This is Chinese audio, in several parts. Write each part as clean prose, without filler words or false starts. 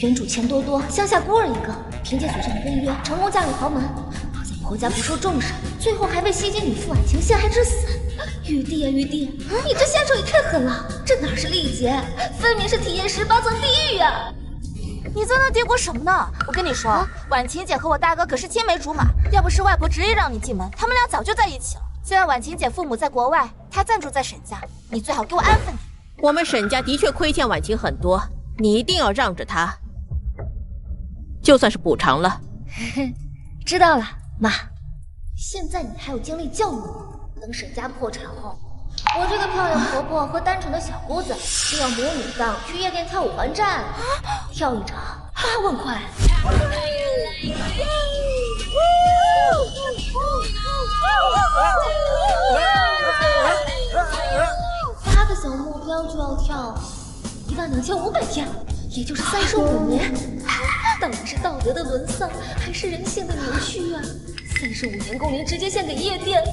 原主钱多多，乡下孤儿一个，凭借祖上的婚约成功嫁入豪门，好在婆家不受重视，最后还被西街女傅婉晴陷害致死。玉帝啊玉帝，你这下手也太狠了，这哪是历劫，分明是体验18层地狱啊！你在那嘀咕什么呢？我跟你说，婉晴姐和我大哥可是青梅竹马，要不是外婆执意让你进门，他们俩早就在一起了。现在婉晴姐父母在国外，她暂住在沈家，你最好给我安分点。我们沈家的确亏欠婉晴很多，你一定要让着她，就算是补偿了。知道了，妈。现在你还有精力教育我？等沈家破产后，我这个漂亮婆婆和单纯的小姑子就要母女档去夜店跳舞还债，跳一场8万块。8个小目标就要跳12500天，也就是35年。到底是道德的沦丧，还是人性的扭曲啊？35年工龄直接献给夜店，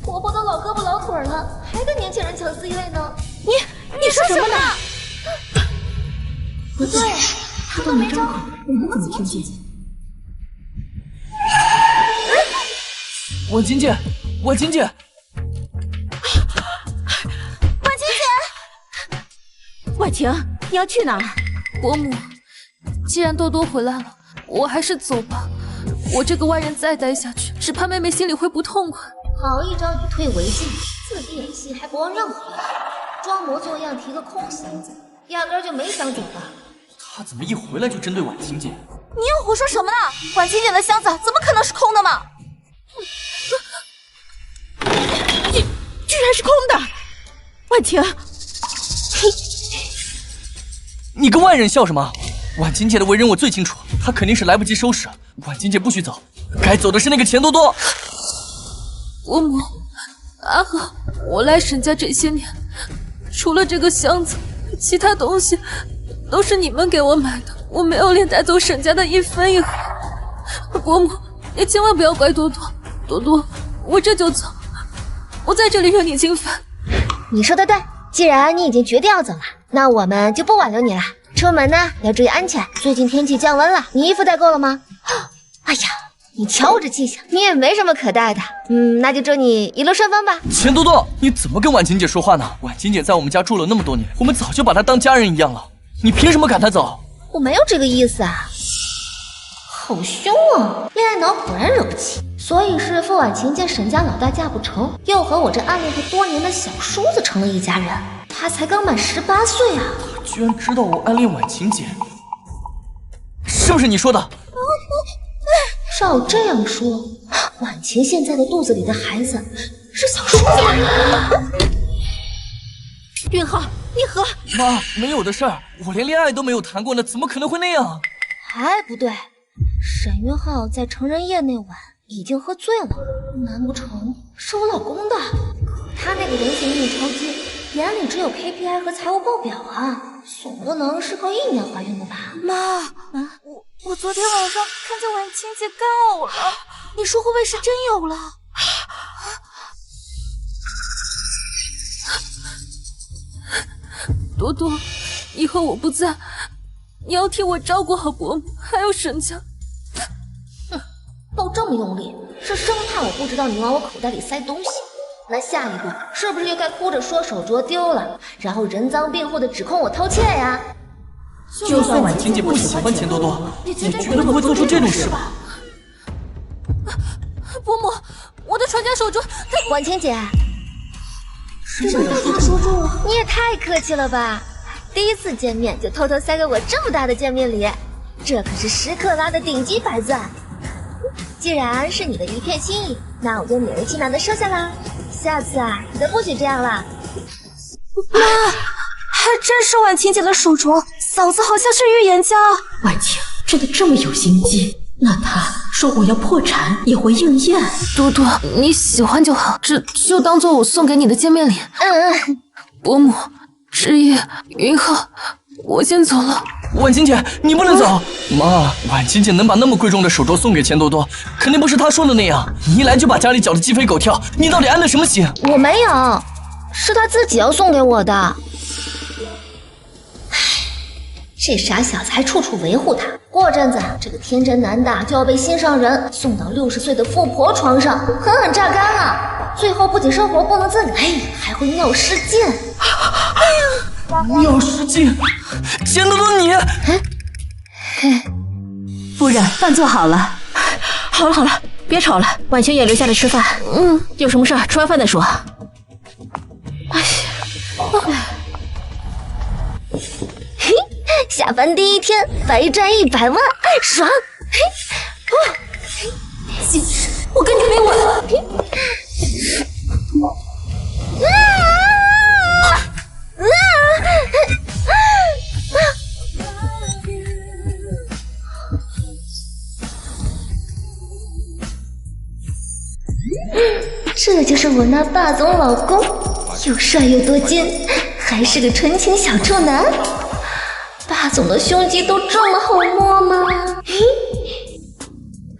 婆婆都老胳膊老腿了，还跟年轻人抢 C 位呢？你说什么呢？不对，他都没张口，我们怎么听见？婉晴姐，婉晴姐，婉晴姐，婉晴，你要去哪儿？伯母，既然多多回来了，我还是走吧。我这个外人再待下去，只怕妹妹心里会不痛快。好一招以退为进，自己演戏还不忘让回来，装模作样提个空心子，压根就没想走吧？他怎么一回来就针对婉晴姐？你又胡说什么呢？婉晴姐的箱子怎么可能是空的嘛？居然是空的！婉晴，你跟外人笑什么？婉晴姐的为人我最清楚，她肯定是来不及收拾。婉晴姐不许走，该走的是那个钱多多。伯母，阿和，我来沈家这些年，除了这个箱子，其他东西都是你们给我买的，我没有连带走沈家的一分一毫。伯母，你千万不要怪多多，多多，我这就走，我在这里惹你侵犯。你说的对，既然你已经决定要走了，那我们就不挽留你了。出门呢要注意安全，最近天气降温了，你衣服带够了吗？哎呀，你瞧我这记性，你也没什么可带的。那就祝你一路顺风吧。钱多多，你怎么跟婉晴姐说话呢？婉晴姐在我们家住了那么多年，我们早就把她当家人一样了，你凭什么赶她走？我没有这个意思啊。好凶啊，恋爱脑果然惹不起。所以是傅婉晴见沈家老大嫁不成，又和我这暗恋他多年的小叔子成了一家人。他才刚满18岁啊！他居然知道我暗恋婉晴姐，是不是你说的？照这样说，婉晴现在的肚子里的孩子是小叔子。允浩，你和妈，没有的事儿，我连恋爱都没有谈过呢，怎么可能会那样？还不对，沈云浩在成人夜那晚已经喝醉了，难不成是我老公的？可他那个人形印钞机，眼里只有 KPI 和财务报表啊，总不能是靠意念怀孕的吧？妈，我昨天晚上看见婉晴姐干呕了，你说会不会是真有了？多多，以后我不在，你要替我照顾好伯母，还有沈家。闹这么用力，是生怕我不知道你往我口袋里塞东西。那下一步是不是就该哭着说手镯丢了，然后人赃并获的指控我偷窃呀？就算婉晴姐不喜欢钱多多，也绝对不会做出这种事吧？伯母，我的传家手镯，婉晴姐，真的他说中了，你也太客气了吧！第一次见面就偷偷塞给我这么大的见面礼，这可是10克拉的顶级白钻。既然是你的一片心意，那我就勉为其难的收下啦。下次啊，你都不许这样了。妈，还真是婉晴姐的手镯，嫂子好像是预言家。婉晴真的这么有心机？那她说我要破产也会应验。多多，你喜欢就好，这就当做我送给你的见面礼。伯母，知夜，云浩，我先走了。婉晴姐，你不能走！妈，婉晴姐能把那么贵重的手镯送给钱多多，肯定不是她说的那样。你一来就把家里搅得鸡飞狗跳，你到底安的什么心？我没有，是他自己要送给我的。这傻小子还处处维护他。过阵子，这个天真男大就要被心上人送到60岁的富婆床上，狠狠榨干了。最后不仅生活不能自理，还会尿失禁。尿失禁，钱多多你。夫人，饭做好了。好了好了，别吵了，婉晴也留下来吃饭。有什么事儿吃完饭再说。嘿，下班第一天白赚100万，爽！今日我跟你没完！这就是我那霸总老公，又帅又多金，还是个纯情小处男。霸总的胸肌都这么好摸吗？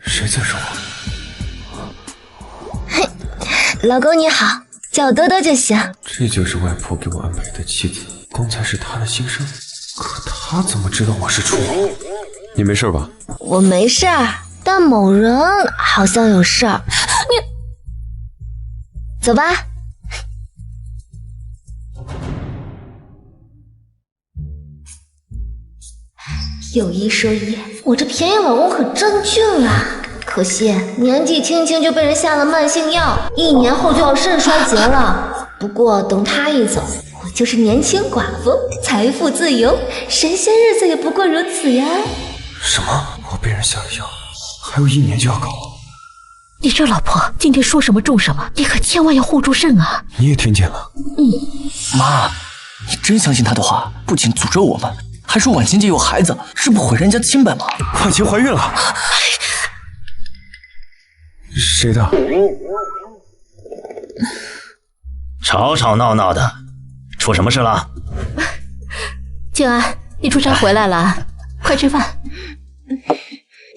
谁在说话？嘿，老公你好，叫我多多就行。这就是外婆给我安排的妻子，刚才是她的心声，可她怎么知道我是处女？你没事吧？我没事儿，但某人好像有事儿。你走吧。有一说一，我这便宜老公可真俊啊！可惜年纪轻轻就被人下了慢性药，1年后就要肾衰竭了。不过等他一走，我就是年轻寡妇，财富自由，神仙日子也不过如此呀！什么？我被人下了药，还有1年就要搞？你这老婆今天说什么中什么，你可千万要护住肾啊！你也听见了？妈，你真相信他的话？不仅诅咒我们，还说婉晴姐有孩子，这不毁人家清白吗？婉晴怀孕了。谁的？吵吵闹闹的，出什么事了？静安，你出差回来了，快吃饭。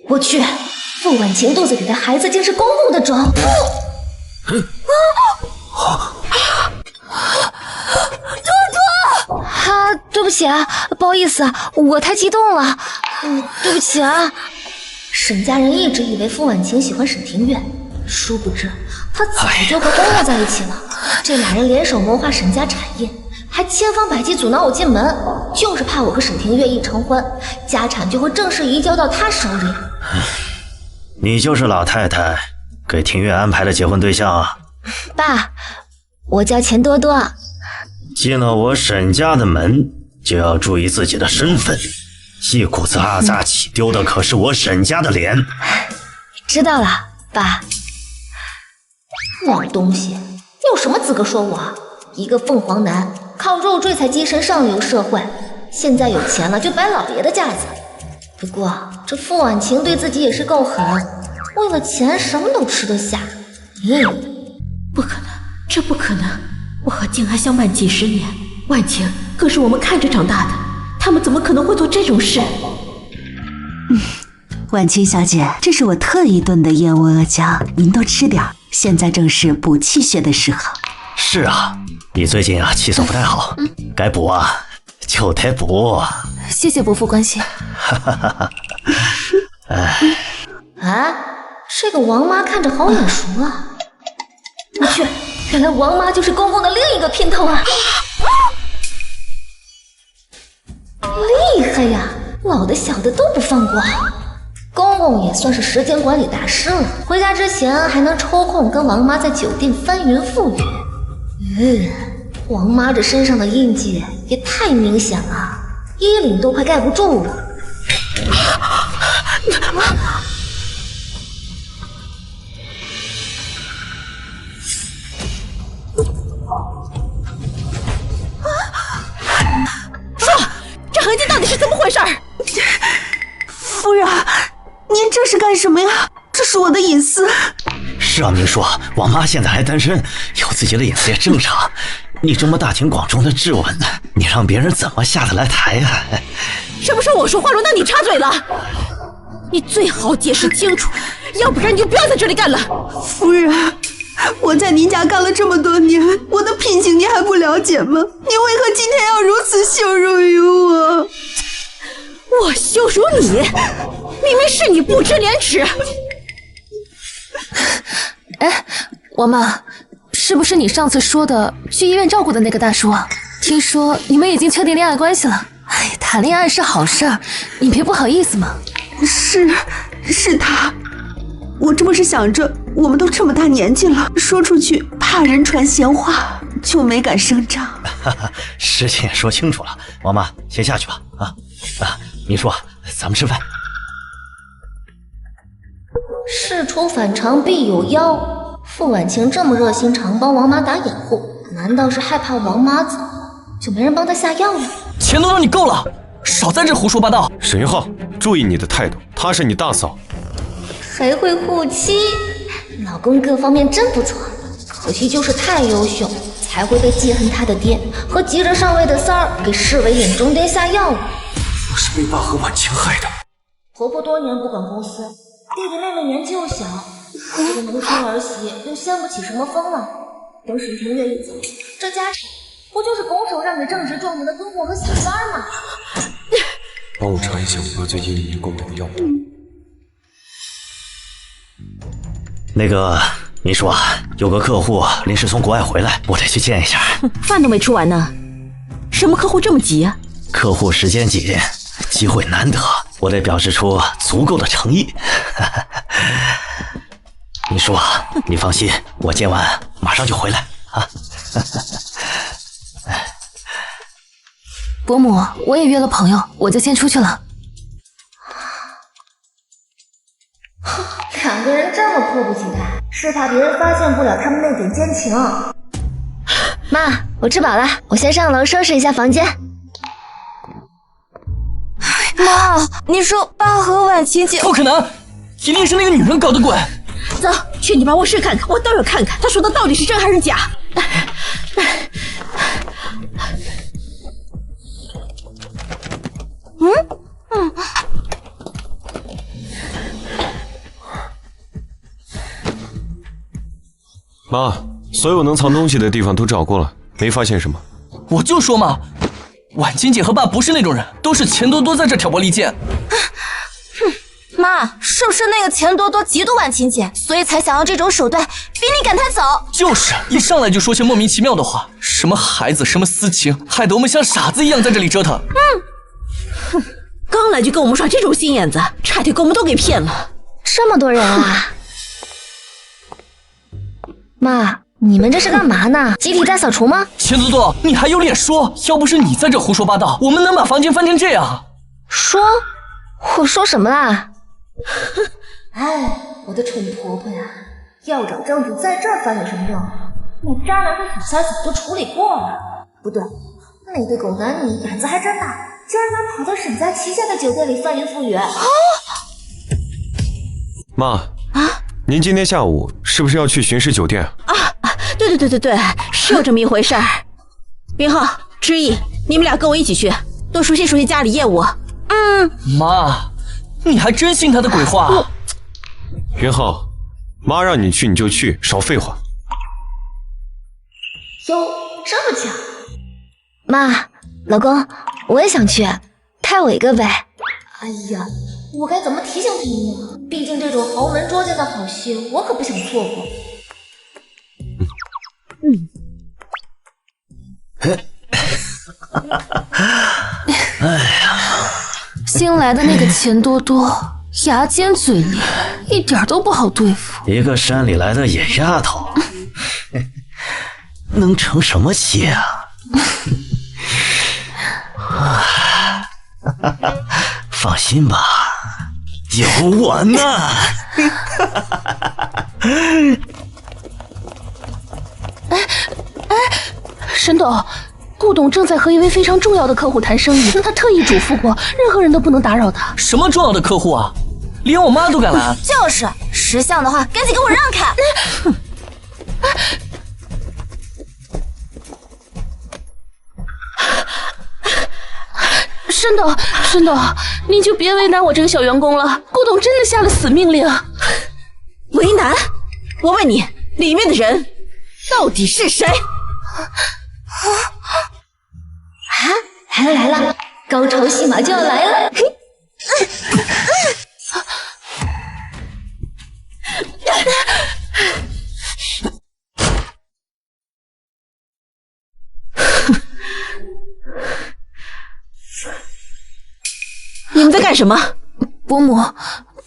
我去，傅婉晴肚子里的孩子竟是公公的种。对不起啊，不好意思，我太激动了。对不起啊。沈家人一直以为傅婉晴喜欢沈庭月，殊不知她早就和公公在一起了。这俩人联手谋划沈家产业，还千方百计阻挠我进门，就是怕我和沈庭月一成婚，家产就会正式移交到她手里。你就是老太太给庭月安排的结婚对象啊？爸，我叫钱多多。进了我沈家的门，就要注意自己的身份，一股子阿扎起，丢的可是我沈家的脸。知道了，爸。老东西，你有什么资格说我？一个凤凰男，靠肉坠才跻身上流社会，现在有钱了就摆老爷的架子。不过这傅婉晴对自己也是够狠，为了钱什么都吃得下。不可能，这不可能！我和静安相伴几10年，婉晴可是我们看着长大的，他们怎么可能会做这种事？婉晴小姐，这是我特意炖的燕窝阿胶，您多吃点，现在正是补气血的时候。是啊，你最近啊气色不太好，该补啊就得补。谢谢伯父关心。啊，这个王妈看着好眼熟啊！我去，原来王妈就是公公的另一个姘头啊！厉害呀，老的小的都不放过。公公也算是时间管理大师了，回家之前还能抽空跟王妈在酒店翻云覆雨。王妈这身上的印记也太明显了，衣领都快盖不住了。说，这痕迹到底是怎么回事？夫人，您这是干什么呀？这是我的隐私。是啊，明叔，王妈现在还单身，有自己的隐私也正常。你这么大庭广众的质问，你让别人怎么下得来台啊？是不是我说话轮到你插嘴了？你最好解释清楚，要不然你就不要在这里干了。夫人，我在您家干了这么多年，我的品行您还不了解吗？您为何今天要如此羞辱于我？不如你，明明是你不知廉耻。哎，王妈，是不是你上次说的去医院照顾的那个大叔啊？听说你们已经确定恋爱关系了。哎，谈恋爱是好事儿，你别不好意思嘛。是他，我这不是想着我们都这么大年纪了，说出去怕人传闲话，就没敢声张。事情也说清楚了，王妈先下去吧。明叔，咱们吃饭。事出反常必有妖，傅婉晴这么热心肠帮王妈打掩护，难道是害怕王妈走，就没人帮她下药了？钱多多，你够了，少在这胡说八道。沈云浩，注意你的态度，她是你大嫂。还会护妻，老公各方面真不错，可惜就是太优秀，才会被记恨他的爹和急着上位的三儿给视为眼中钉下药了。我是被爸和婉晴害的。婆婆多年不管公司，弟弟妹妹年纪又小，这个农村儿媳又掀不起什么风浪。等沈庭月一走，这家产不就是拱手让给正直壮年的公公和小三儿吗？帮我查一下我哥最近1年购买的药物。那个明叔啊，有个客户临时从国外回来，我得去见一下。饭都没吃完呢，什么客户这么急啊？客户时间紧，机会难得，我得表示出足够的诚意。明叔啊，你放心，我见完马上就回来啊。伯母，我也约了朋友，我就先出去了。两个人这么迫不及待，是怕别人发现不了他们那点奸情。妈，我吃饱了，我先上楼收拾一下房间。妈，你说爸和婉晴姐……不可能，一定是那个女人搞的鬼。走，去你办公室看看，我倒要看看他说的到底是真还是假。妈，所有能藏东西的地方都找过了，没发现什么。我就说嘛，婉晴姐和爸不是那种人，都是钱多多在这挑拨离间。妈，是不是那个钱多多嫉妒婉晴姐，所以才想用这种手段逼你赶她走？就是一上来就说些莫名其妙的话，什么孩子，什么私情，害得我们像傻子一样在这里折腾。刚来就跟我们耍这种心眼子，差点给我们都给骗了。这么多人啊！妈，你们这是干嘛呢？集体大扫除吗？钱多多，你还有脸说？要不是你在这胡说八道，我们能把房间翻成这样？说？我说什么啦？哎，我的蠢婆婆呀！要找证据在这儿翻有什么用？那渣男和小三早就处理过了。不对，那对狗男女胆子还真大，竟然敢跑到沈家旗下的酒店里翻云覆雨。妈您今天下午是不是要去巡视酒店对，是有这么一回事儿。云浩、知意，你们俩跟我一起去，多熟悉熟悉家里业务。妈，你还真信他的鬼话？云浩，妈让你去你就去，少废话。哟，这么巧！妈，老公，我也想去，派我一个呗。哎呀，我该怎么提醒提醒啊？毕竟这种豪门捉奸的好戏，我可不想错过。哎呀，新来的那个钱多多，牙尖嘴利，一点都不好对付。一个山里来的野丫头，能成什么气啊？放心吧，有我呢。沈董，顾董正在和一位非常重要的客户谈生意，他特意嘱咐过，任何人都不能打扰他。什么重要的客户啊？连我妈都敢拦？就是，识相的话，赶紧给我让开！沈董，您就别为难我这个小员工了。顾董真的下了死命令。为难？我问你，里面的人到底是谁？来了，高潮戏码就要来了！你们在干什么？伯母，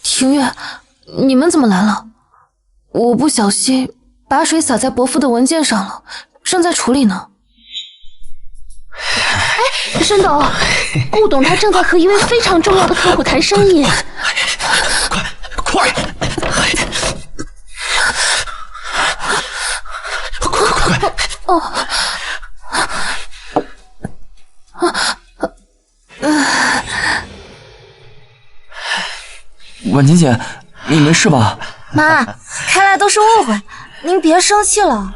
庭月，你们怎么来了？我不小心把水洒在伯父的文件上了，正在处理呢。哎，沈董，顾董他正在和一位非常重要的客户谈生意。快！哦。婉晴姐，你没事吧？妈，看来都是误会，您别生气了。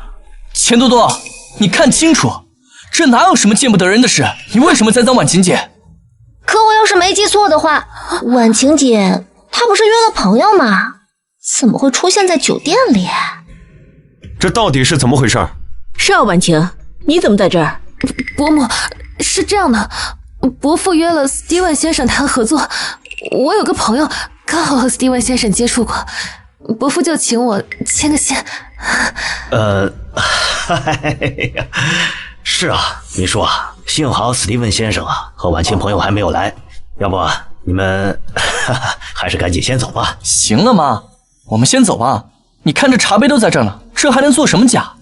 钱多多，你看清楚，这哪有什么见不得人的事？你为什么栽赃婉晴姐？可我要是没记错的话，婉晴姐她不是约了朋友吗？怎么会出现在酒店里？这到底是怎么回事？是啊，婉晴，你怎么在这儿？伯母，是这样的，伯父约了斯蒂文先生谈合作，我有个朋友刚好和斯蒂文先生接触过，伯父就请我牵个线。是啊，你说啊，幸好史蒂文先生啊和婉晴朋友还没有来，要不你们还是赶紧先走吧。行了妈，我们先走吧。你看这茶杯都在这呢，这还能做什么假？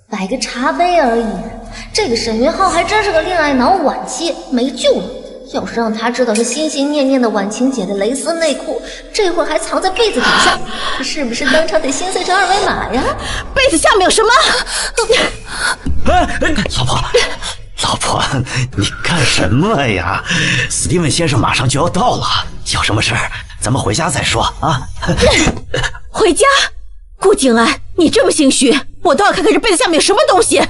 摆个茶杯而已，这个沈云浩还真是个恋爱脑晚期，没救了。要是让他知道是心心念念的婉晴姐的蕾丝内裤，这会儿还藏在被子底下，是不是当场得心碎成二维码呀？被子下面有什么？老婆，你干什么呀？史蒂文先生马上就要到了，有什么事儿咱们回家再说啊。回家？顾静安，你这么心虚，我倒要看看这被子下面有什么东西。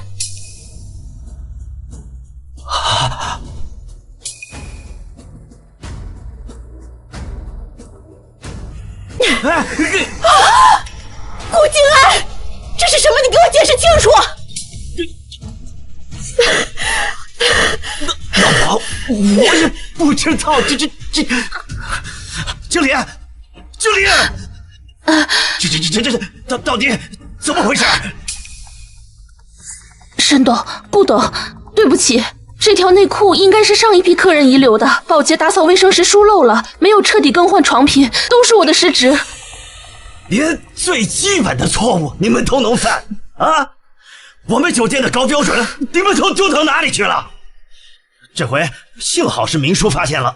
顾静安，这是什么？你给我解释清楚！老婆，我也不知道，这，经理，这到底怎么回事？沈董、顾董，对不起，这条内裤应该是上一批客人遗留的，保洁打扫卫生时疏漏了，没有彻底更换床品，都是我的失职。连最基本的错误你们都能犯啊！我们酒店的高标准，你们都丢到哪里去了？这回幸好是明叔发现了，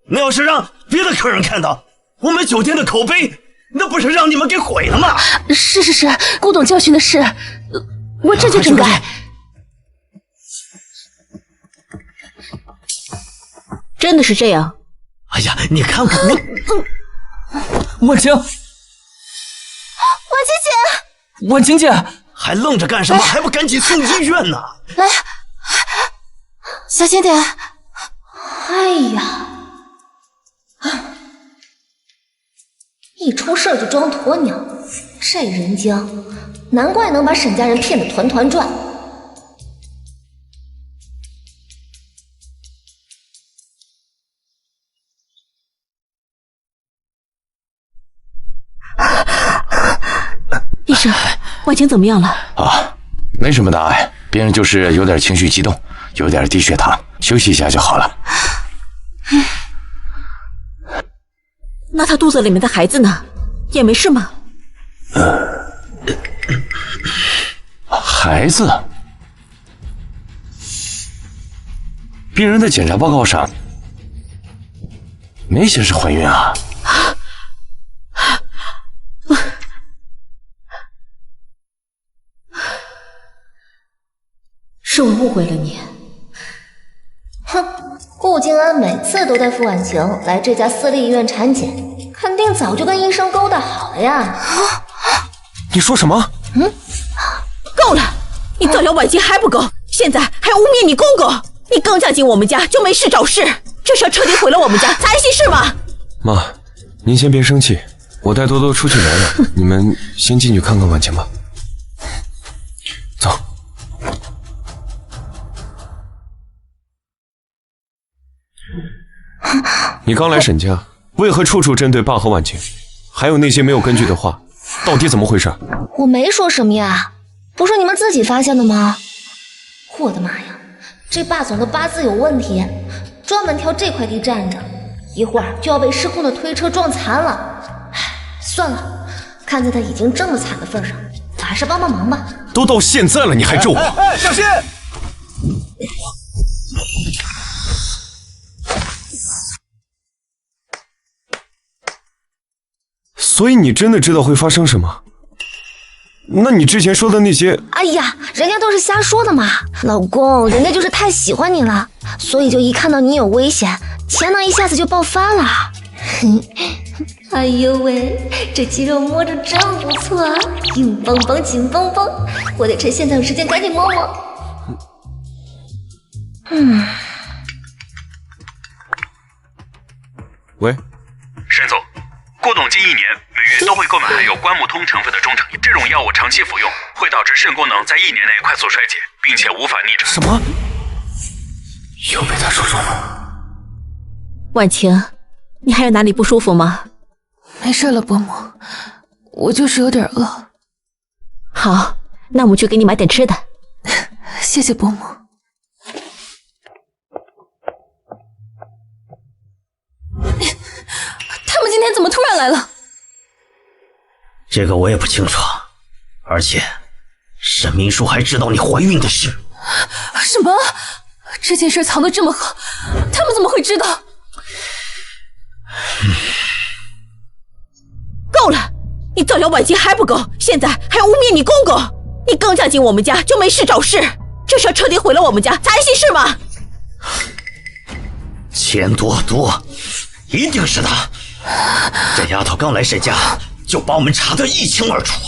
那要是让别的客人看到，我们酒店的口碑，那不是让你们给毁了吗？是，顾董教训的是，我这就整改。真的是这样？哎呀，你看看我，婉晴，婉晴姐，还愣着干什么？还不赶紧送医院呢？来，小心点。哎呀，一出事就装鸵鸟，这人精，难怪能把沈家人骗得团团转。医生，婉晴怎么样了？啊，没什么大碍，别人就是有点情绪激动，有点低血糖，休息一下就好了。那他肚子里面的孩子呢？也没事吗？孩子？病人的检查报告上没显示怀孕啊。是我误会了你。哼，顾静安每次都带付婉晴来这家私立医院产检，肯定早就跟医生勾搭好了呀。你说什么？够了！你造谣婉晴还不够，现在还污蔑你公公。你刚嫁进我们家就没事找事，这是要彻底毁了我们家才行是吗？妈，您先别生气，我带多多出去聊聊，你们先进去看看婉晴吧。走。你刚来沈家，为何处处针对爸和婉晴？还有那些没有根据的话，到底怎么回事？我没说什么呀，不是你们自己发现的吗？我的妈呀，这霸总的八字有问题，专门挑这块地站着，一会儿就要被失控的推车撞残了。唉，算了，看在他已经这么惨的份上，我还是帮帮忙吧。都到现在了，你还咒我？小心！所以你真的知道会发生什么？那你之前说的那些……哎呀，人家都是瞎说的嘛，老公，人家就是太喜欢你了，所以就一看到你有危险，潜能一下子就爆发了。哎呦喂，这肌肉摸着真不错啊，硬邦邦紧绷邦，我得趁现在有时间赶紧摸摸。喂，沈总，郭董近1年每月都会购买含有关木通成分的中成药，这种药物长期服用会导致肾功能在1年内快速衰竭，并且无法逆转。什么？又被他说中了。婉晴，你还有哪里不舒服吗？没事了，伯母，我就是有点饿。好，那我们去给你买点吃的。谢谢伯母。他们今天怎么突然来了？这个我也不清楚，而且沈明书还知道你怀孕的事。什么？这件事藏得这么好，他们怎么会知道？够了！你造谣婉晴还不够，现在还要污蔑你公公！你刚嫁进我们家就没事找事，这事彻底毁了我们家，才行是吗？钱多多，一定是他！这丫头刚来沈家就把我们查得一清二楚。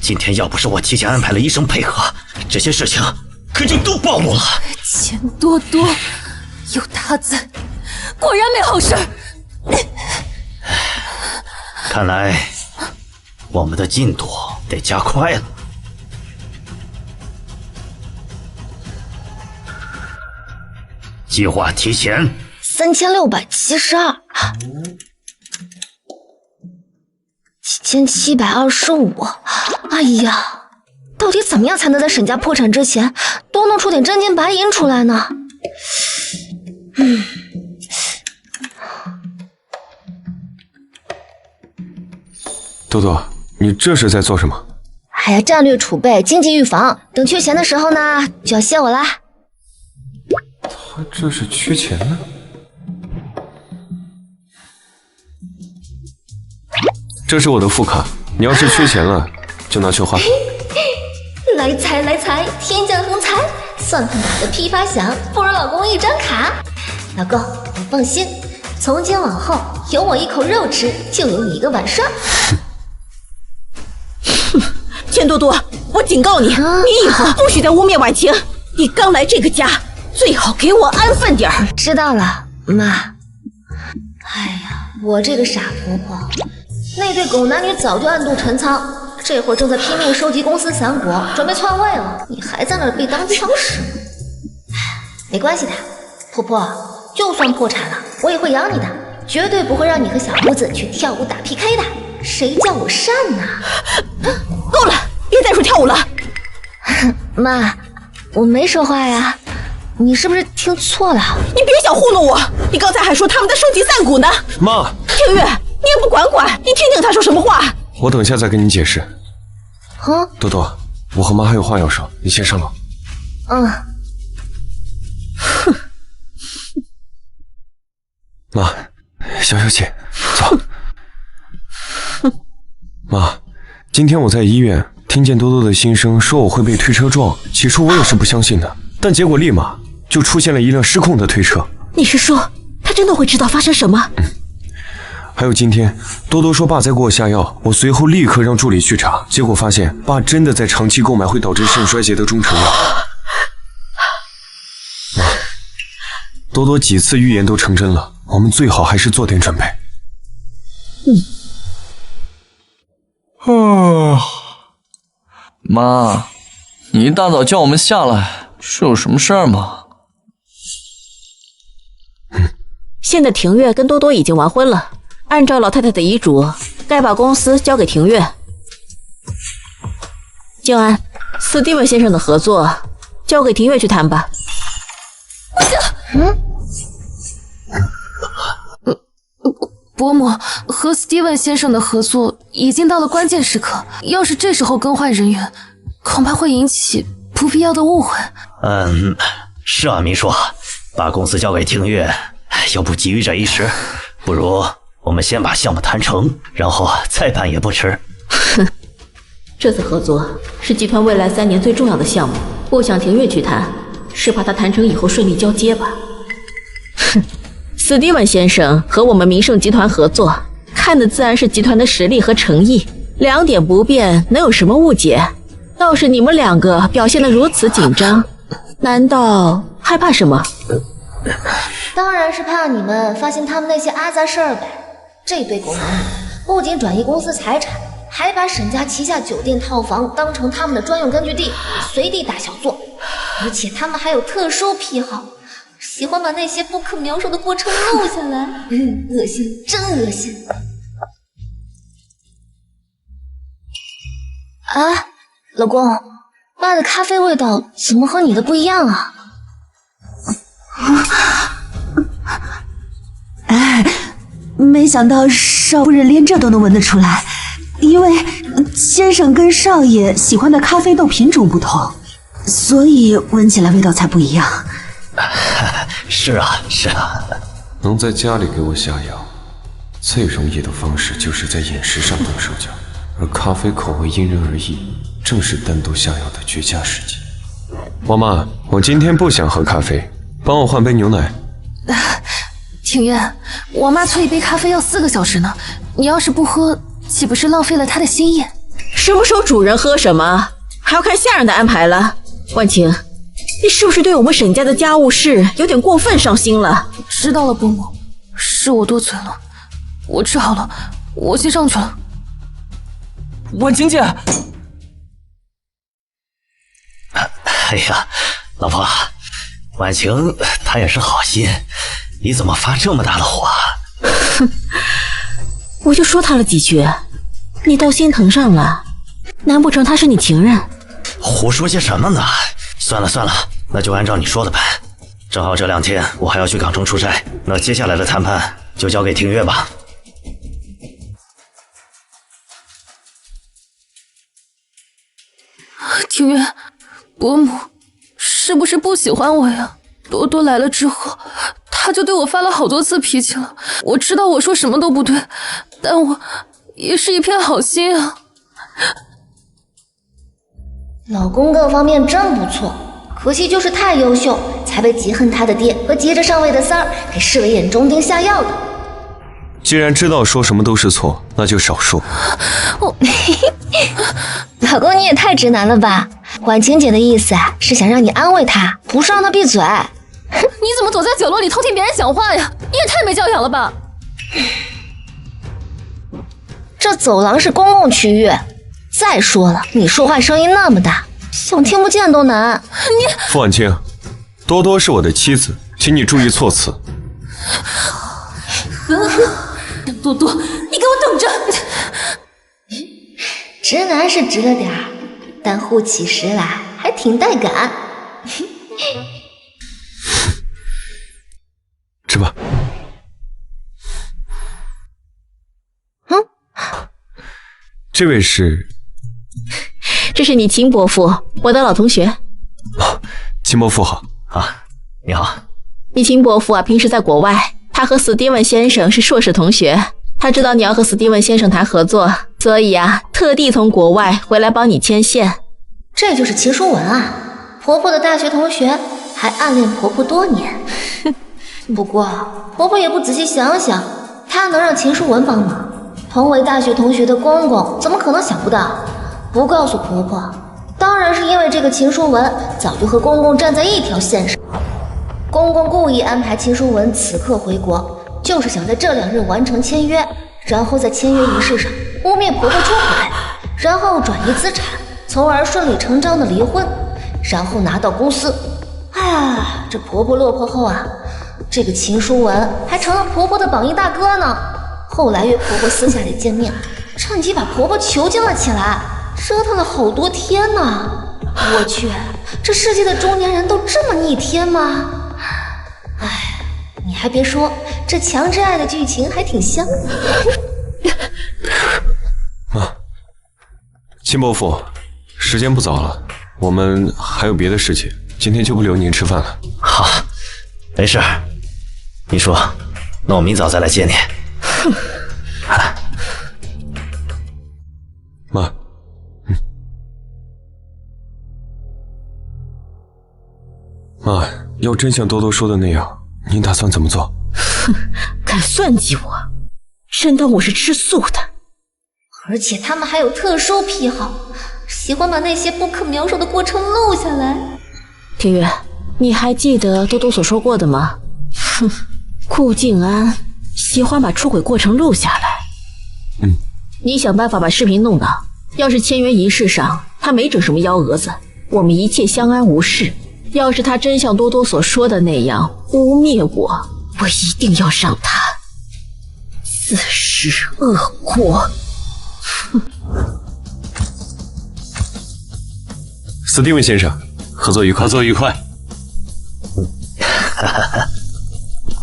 今天要不是我提前安排了医生配合，这些事情可就都暴露了。钱多多有他在，果然没好事。看来我们的进度得加快了。计划提前3725，哎呀，到底怎么样才能在沈家破产之前多弄出点真金白银出来呢？多多，你这是在做什么？哎呀，战略储备，经济预防，等缺钱的时候呢，就要谢我啦。他这是缺钱呢？这是我的副卡，你要是缺钱了，就拿去花。来财来财，天降横财，算盘打得噼啪响，不如老公一张卡。老公，你放心，从今往后有我一口肉吃，就有你一个碗刷。钱多多，我警告你，你以后不许再污蔑婉晴。你刚来这个家，最好给我安分点儿。知道了，妈。哎呀，我这个傻婆婆，那对狗男女早就暗度陈仓，这会儿正在拼命收集公司散果，准备篡位了。你还在那儿被当枪使？没关系的，婆婆，就算破产了，我也会养你的，绝对不会让你和小姑子去跳舞打 PK 的。谁叫我善呢？够了，别再说跳舞了。妈，我没说话呀，你是不是听错了？你别想糊弄我，你刚才还说他们在收集散骨呢。妈，听月，你也不管管，你听听他说什么话。我等下再跟你解释。多多，我和妈还有话要说，你先上楼。哼。妈，消消气，走。妈，今天我在医院听见多多的心声，说我会被推车撞。起初我也是不相信的，但结果立马就出现了一辆失控的推车。你是说他真的会知道发生什么？还有今天多多说爸在给我下药，我随后立刻让助理去查，结果发现爸真的在长期购买会导致肾衰竭的中成药。妈，多多几次预言都成真了，我们最好还是做点准备。妈，你一大早叫我们下来，是有什么事儿吗？现在庭月跟多多已经完婚了，按照老太太的遗嘱，该把公司交给庭月。静安，斯蒂文先生的合作交给庭月去谈吧。伯母和斯蒂文先生的合作已经到了关键时刻，要是这时候更换人员，恐怕会引起不必要的误会。是啊，明叔，把公司交给庭月，又不急于这一时，不如我们先把项目谈成，然后再办也不迟。哼，这次合作是集团未来3年最重要的项目，不想庭月去谈，是怕他谈成以后顺利交接吧？哼，斯蒂文先生和我们明盛集团合作，看的自然是集团的实力和诚意，2点不变，能有什么误解？倒是你们2个表现得如此紧张，难道害怕什么？当然是怕你们发现他们那些阿杂事儿呗。这对狗男女不仅转移公司财产，还把沈家旗下酒店套房当成他们的专用根据地，随地大小做。而且他们还有特殊癖好，喜欢把那些不可描述的过程录下来。恶心，真恶心。啊，老公，妈的咖啡味道怎么和你的不一样啊？没想到少夫人连这都能闻得出来，因为先生跟少爷喜欢的咖啡豆品种不同，所以闻起来味道才不一样。是啊，是啊。能在家里给我下药，最容易的方式就是在饮食上动手脚，而咖啡口味因人而异，正是单独下药的绝佳时机。王妈，我今天不想喝咖啡，帮我换杯牛奶。庭月，我妈催一杯咖啡要4个小时呢，你要是不喝，岂不是浪费了她的心意？什么时候主人喝什么，还要看下人的安排了？婉晴，你是不是对我们沈家的家务事有点过分上心了？知道了，伯母，是我多嘴了。我吃好了，我先上去了。婉晴姐，哎呀，老婆，婉晴她也是好心，你怎么发这么大的火？哼，我就说他了几句，你倒心疼上了？难不成他是你情人？胡说些什么呢？算了算了，那就按照你说的办。正好这2天我还要去港城出差，那接下来的谈判就交给庭月吧。庭月，伯母是不是不喜欢我呀？多多来了之后，他就对我发了好多次脾气了。我知道我说什么都不对，但我也是一片好心啊。老公各方面真不错，可惜就是太优秀，才被嫉恨他的爹和急着上位的3儿给视为眼中钉下药的。既然知道说什么都是错，那就少说。老公你也太直男了吧？婉晴姐的意思是想让你安慰她，不是让她闭嘴。你怎么躲在角落里偷听别人讲话呀？你也太没教养了吧！这走廊是公共区域，再说了，你说话声音那么大，想听不见都难。你傅婉清，多多是我的妻子，请你注意措辞。多多，你给我等着！直男是直了点儿，但护起时来还挺带感。吃吧。这位是？这是你秦伯父，我的老同学。秦伯父好啊，你好。你秦伯父平时在国外，他和史蒂文先生是硕士同学，他知道你要和史蒂文先生谈合作，所以特地从国外回来帮你牵线。这就是秦书文啊，婆婆的大学同学，还暗恋婆婆多年。不过婆婆也不仔细想想，她能让秦书文帮忙？同为大学同学的公公怎么可能想不到？不告诉婆婆，当然是因为这个秦书文早就和公公站在一条线上。公公故意安排秦书文此刻回国，就是想在这2日完成签约，然后在签约仪式上污蔑婆婆出轨，然后转移资产，从而顺理成章的离婚，然后拿到公司。哎呀，这婆婆落魄后这个秦书文还成了婆婆的榜一大哥呢。后来约婆婆私下里见面，趁机把婆婆囚禁了起来，折腾了好多天呢。我去，这世界的中年人都这么逆天吗？哎，你还别说，这强制爱的剧情还挺香的。妈，秦伯父，时间不早了，我们还有别的事情，今天就不留您吃饭了。好，没事。你说，那我明早再来接你。哼，妈，妈，要真像多多说的那样，您打算怎么做？哼，敢算计我，真当我是吃素的？而且他们还有特殊癖好，喜欢把那些不可描述的过程录下来。庭月，你还记得多多所说过的吗？哼，顾静安喜欢把出轨过程录下来。你想办法把视频弄到，要是签约仪式上他没整什么幺蛾子，我们一切相安无事。要是他真像多多所说的那样污蔑我，我一定要让他自食恶果。史蒂文先生，合作愉快，合作愉快。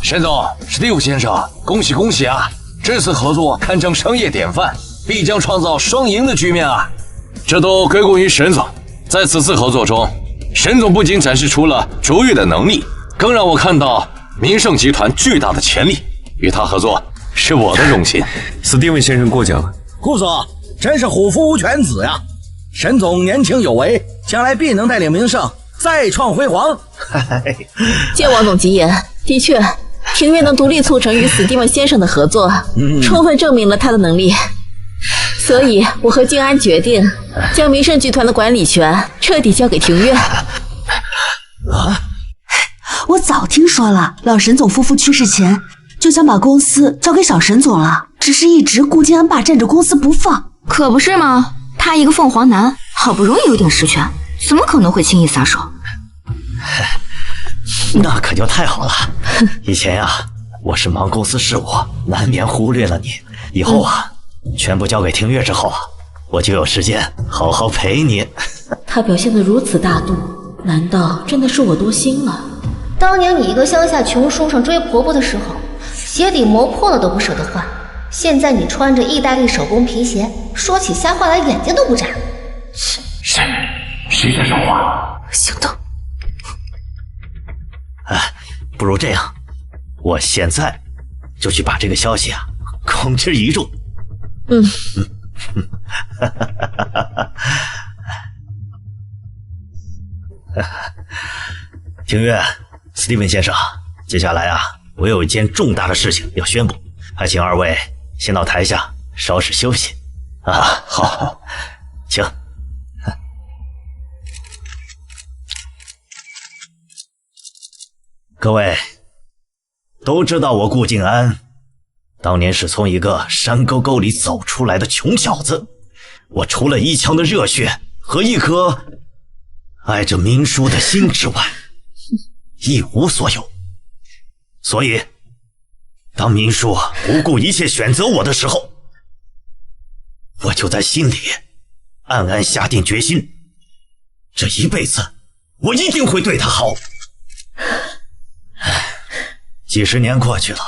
沈总，史蒂文先生，恭喜恭喜啊！这次合作堪称商业典范，必将创造双赢的局面啊！这都归功于沈总。在此次合作中，沈总不仅展示出了卓越的能力，更让我看到民盛集团巨大的潜力。与他合作是我的荣幸。史蒂文先生过奖了。顾总真是虎父无犬子呀！沈总年轻有为，将来必能带领民盛再创辉煌。借王总吉言，的确，庭院能独立促成与史蒂文先生的合作，充分证明了他的能力。所以，我和静安决定将民盛集团的管理权彻底交给庭院。我早听说了，老沈总夫妇去世前就想把公司交给小沈总了，只是一直顾静安霸占着公司不放。可不是吗？他一个凤凰男，好不容易有点实权，怎么可能会轻易撒手？那可就太好了。以前呀，我是忙公司事务，难免忽略了你。以后啊，全部交给庭月之后啊，我就有时间好好陪你。他表现得如此大度，难道真的是我多心了？当年你一个乡下穷书生追婆婆的时候，鞋底磨破了都不舍得换。现在你穿着意大利手工皮鞋，说起瞎话来眼睛都不眨。谁在说话？行动。不如这样，我现在就去把这个消息啊公之于众。庭月，史蒂文先生，接下来啊，我有一件重大的事情要宣布，还请二位先到台下稍事休息。啊，好，请。各位都知道，我顾静安当年是从一个山沟沟里走出来的穷小子，我除了一腔的热血和一颗爱着民书的心之外，一无所有。所以当民书不顾一切选择我的时候，我就在心里暗暗下定决心，这一辈子我一定会对他好。几十年过去了，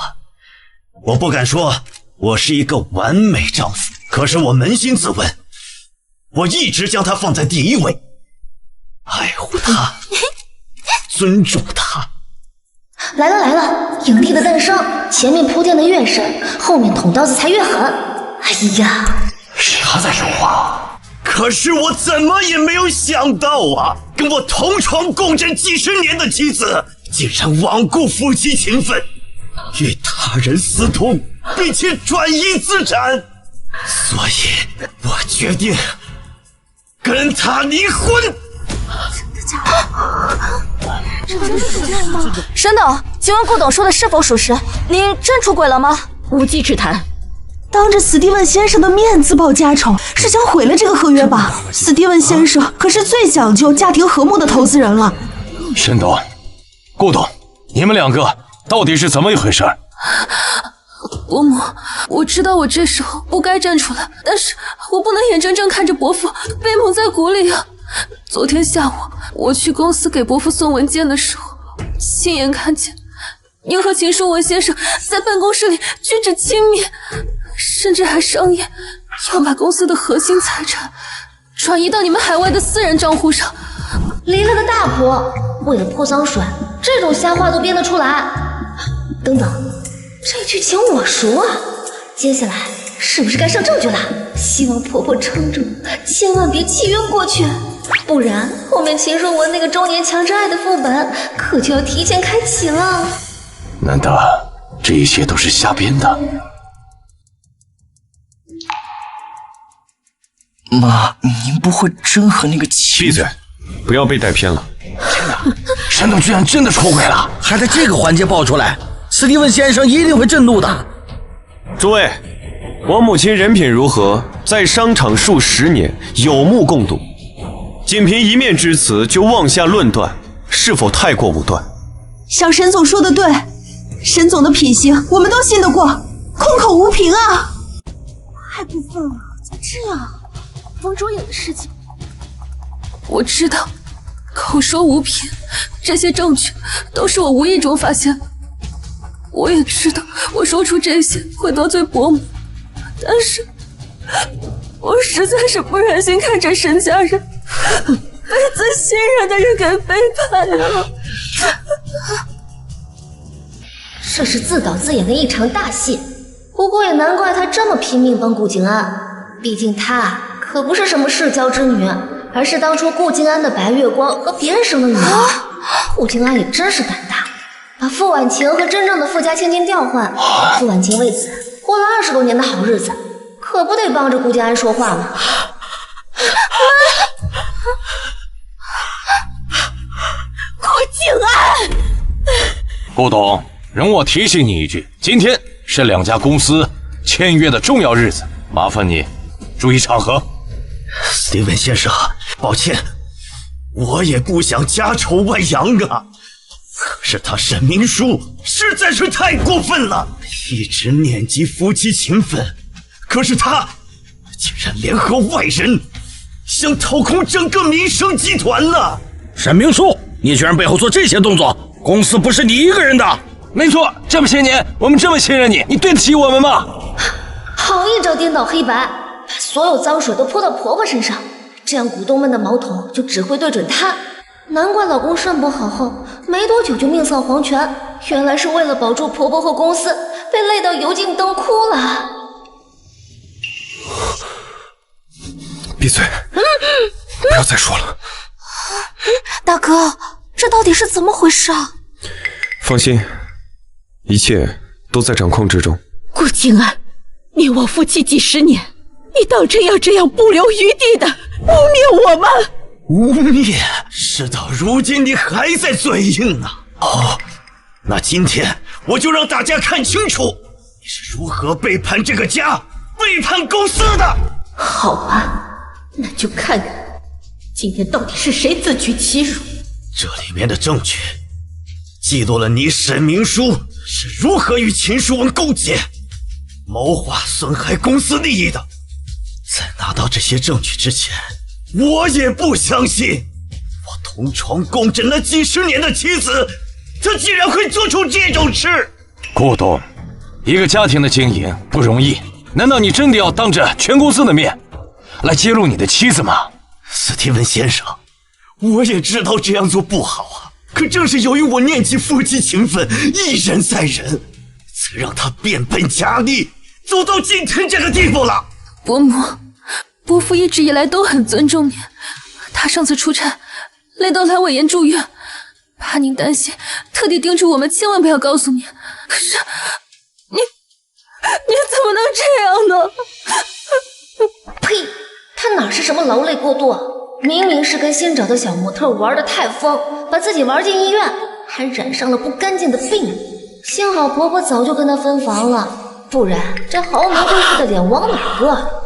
我不敢说我是一个完美丈夫，可是我扪心自问，我一直将她放在第一位，爱护她，尊重她。来了来了，影帝的诞生，前面铺垫的越深，后面捅刀子才越狠。哎呀，谁还在说话？可是我怎么也没有想到啊，跟我同床共枕几十年的妻子，竟然罔顾夫妻情分，与他人私通，并且转移资产，所以我决定跟他离婚。真的假的？真是这样吗？沈董，请问顾董说的是否属实？您真出轨了吗？无稽之谈。当着史蒂文先生的面自报家丑，是想毁了这个合约吧？史蒂文先生可是最讲究家庭和睦的投资人了。沈董、顾董，你们两个到底是怎么一回事？伯母，我知道我这时候不该站出来，但是我不能眼睁睁看着伯父被蒙在鼓里啊！昨天下午我去公司给伯父送文件的时候，亲眼看见您和秦书文先生在办公室里举止亲密，甚至还商议要把公司的核心财产转移到你们海外的私人账户上。离了个大谱，为了泼脏水，这种瞎话都编得出来。等等，这剧情我熟啊，接下来是不是该上证据了？希望婆婆撑着，千万别气晕过去，不然后面秦书文那个中年强制爱的副本可就要提前开启了。难道这一切都是瞎编的？妈，您不会真和那个闭嘴，不要被带偏了。天哪，山东居然真的出轨了，还在这个环节爆出来，史蒂文先生一定会震怒的。诸位，我母亲人品如何，在商场数10年，有目共睹。仅凭一面之词就妄下论断，是否太过武断？小沈总说的对，沈总的品行我们都信得过，空口无凭啊！太过分了，怎么这样？王卓演的事情，我知道，口说无凭，这些证据都是我无意中发现的。我也知道，我说出这些会得罪伯母，但是我实在是不忍心看着沈家人被最信任的人给背叛了。这是自导自演的一场大戏，不过也难怪他这么拼命帮顾静安，毕竟他可不是什么世交之女，而是当初顾静安的白月光和别人生的女儿。顾静安也真是胆大，把傅婉晴和真正的傅家千金调换，傅婉晴为此过了20多年的好日子，可不得帮着顾静安说话吗？顾静安，顾董，容我提醒你一句，今天是2家公司签约的重要日子，麻烦你注意场合。史蒂文先生，抱歉，我也不想家丑外扬啊。可是他沈明书实在是太过分了，一直念及夫妻情分，可是他竟然联合外人，想掏空整个民生集团呢！沈明书，你居然背后做这些动作，公司不是你一个人的。没错，这么些年我们这么信任你，你对得起我们吗？好一招颠倒黑白，把所有脏水都泼到婆婆身上，这样股东们的矛头就只会对准她。难怪老公肾不好后没多久就命丧黄泉，原来是为了保住婆婆和公司，被累到油尽灯枯了。闭嘴，不要再说了。大哥，这到底是怎么回事啊？放心，一切都在掌控之中。顾静安，你我夫妻几10年，你当真要这样不留余地的污蔑我吗？污蔑？事到如今你还在嘴硬呢。好，那今天我就让大家看清楚你是如何背叛这个家，背叛公司的。好啊，那就看看今天到底是谁自取其辱。这里面的证据记录了你沈明书是如何与秦书文勾结，谋划损害公司利益的。在拿到这些证据之前，我也不相信我同床共枕了几10年的妻子，她竟然会做出这种事。顾董，一个家庭的经营不容易，难道你真的要当着全公司的面来揭露你的妻子吗？斯蒂文先生，我也知道这样做不好啊，可正是由于我念及夫妻情分，一忍再忍，才让他变本加厉，走到今天这个地步了。伯母，伯父一直以来都很尊重您，他上次出差累到来我研住院，怕您担心，特地叮嘱我们千万不要告诉您。可是你怎么能这样呢？呸！他哪是什么劳累过度，明明是跟新找的小模特玩得太疯，把自己玩进医院，还染上了不干净的病。幸好婆婆早就跟他分房了，不然这豪门贵妇的脸往哪搁？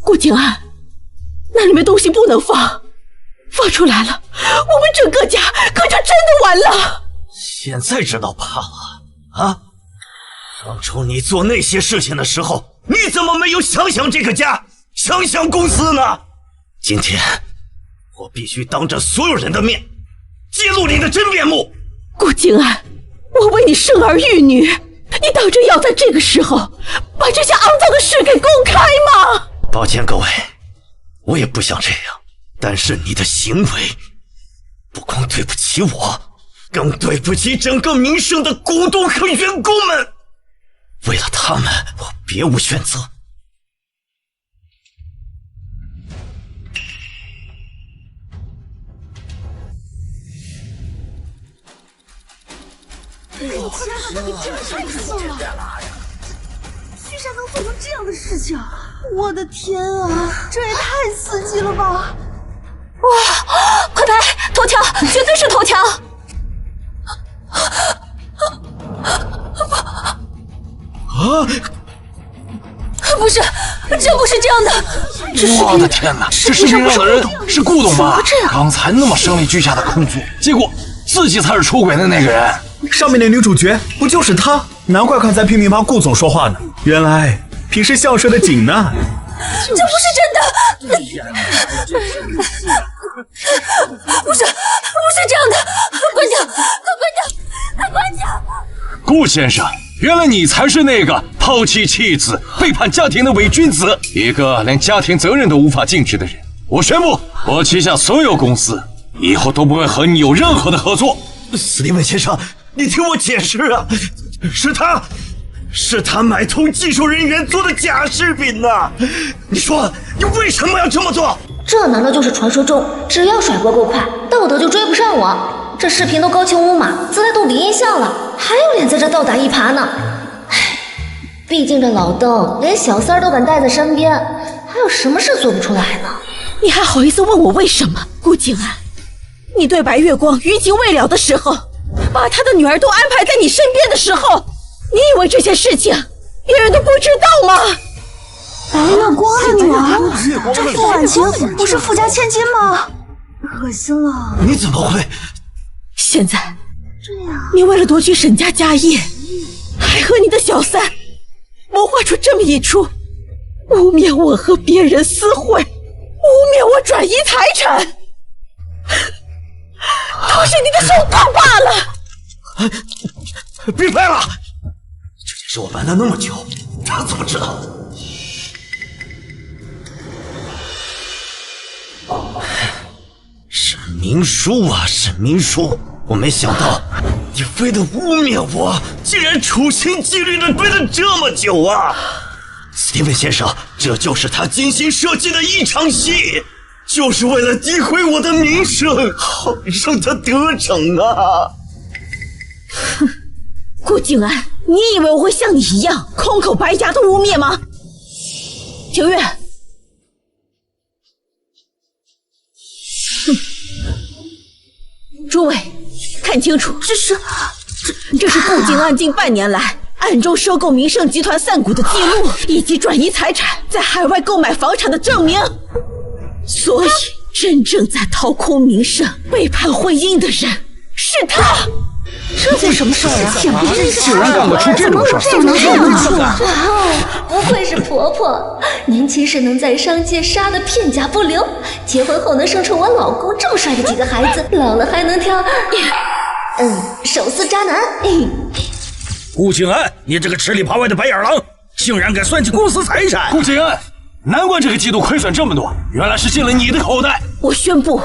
顾静安，那里面东西不能放，放出来了，我们整个家可就真的完了。现在知道怕了啊？当初你做那些事情的时候，你怎么没有想想这个家，想想公司呢？今天我必须当着所有人的面揭露你的真面目。顾静安，我为你生儿育女，你当真要在这个时候把这些肮脏的事给公开吗？抱歉各位，我也不想这样，但是你的行为不光对不起我，更对不起整个民盛的股东和员工们。为了他们，我别无选择。你竟然能这样做了！居然能做出这样的事情！我的天啊，这也太刺激了吧！哇，快拍！头条，绝对是头条！啊！不是，真不是这样的！我的天哪，这视频上的人是顾董吧？刚才那么声泪俱下的控诉，结果自己才是出轨的那个人。上面的女主角不就是她？难怪刚才拼命帮顾总说话呢。原来平时校舍的景呢？这不是真的！不是这样的！关掉！快关掉！顾先生，原来你才是那个抛弃妻子、背叛家庭的伪君子，一个连家庭责任都无法尽职的人。我宣布，我旗下所有公司以后都不会和你有任何的合作。史蒂文先生，你听我解释啊！是他买通技术人员做的假视频呐！你说你为什么要这么做？这难道就是传说中只要甩锅够快，道德就追不上我？这视频都高清无码，自带杜比音效了，还有脸在这倒打一耙呢？唉，毕竟这老邓连小三都敢带在身边，还有什么事做不出来呢？你还好意思问我为什么？顾静安，你对白月光余情未了的时候，把他的女儿都安排在你身边的时候，你以为这些事情别人都不知道吗？白月光的女儿，这傅婉晴不是富家千金吗？恶心了！你怎么会？现在这样，你为了夺取沈家家业，还和你的小三谋划出这么一出，污蔑我和别人私会，污蔑我转移财产，都是你的手段罢了。别拍了！这件事我瞒了那么久，他怎么知道？沈明书啊，沈明书！我没想到你为了污蔑我，竟然处心积虑的背了这么久啊！斯蒂文先生，这就是他精心设计的一场戏，就是为了诋毁我的名声，好让他得逞啊！哼，顾静安，你以为我会像你一样空口白牙的污蔑吗？庭院。诸位，看清楚，这是顾静安近半年来暗中收购民盛集团散股的记录，以及转移财产、在海外购买房产的证明。所以，真正在掏空民盛、背叛婚姻的人是他。这叫什么事儿啊？竟然干得出这种事儿，怎么能这样做？哇哦，不愧是婆婆，年轻时能在商界杀得片甲不留，结婚后能生出我老公这么帅的几个孩子，老了还能挑，手撕渣男。顾静安，你这个吃里扒外的白眼狼，竟然敢算计公司财产！顾静安，难怪这个季度亏损这么多，原来是进了你的口袋。我宣布，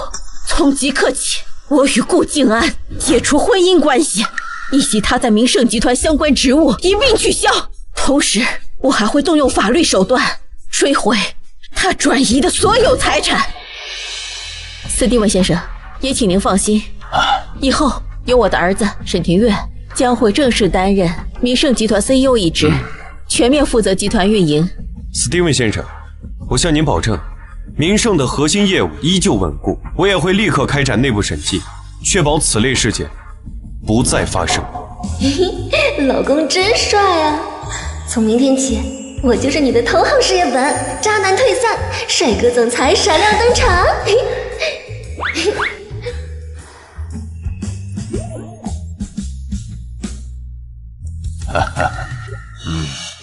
从即刻起，我与顾静安解除婚姻关系，以及他在民盛集团相关职务一并取消。同时，我还会动用法律手段追回他转移的所有财产。斯蒂文先生，也请您放心，以后由我的儿子沈庭岳将会正式担任民盛集团 CEO 一职，全面负责集团运营。史蒂文先生，我向您保证，民盛的核心业务依旧稳固，我也会立刻开展内部审计，确保此类事件不再发生。老公真帅啊！从明天起，我就是你的头号事业本，渣男退散，帅哥总裁闪亮登场。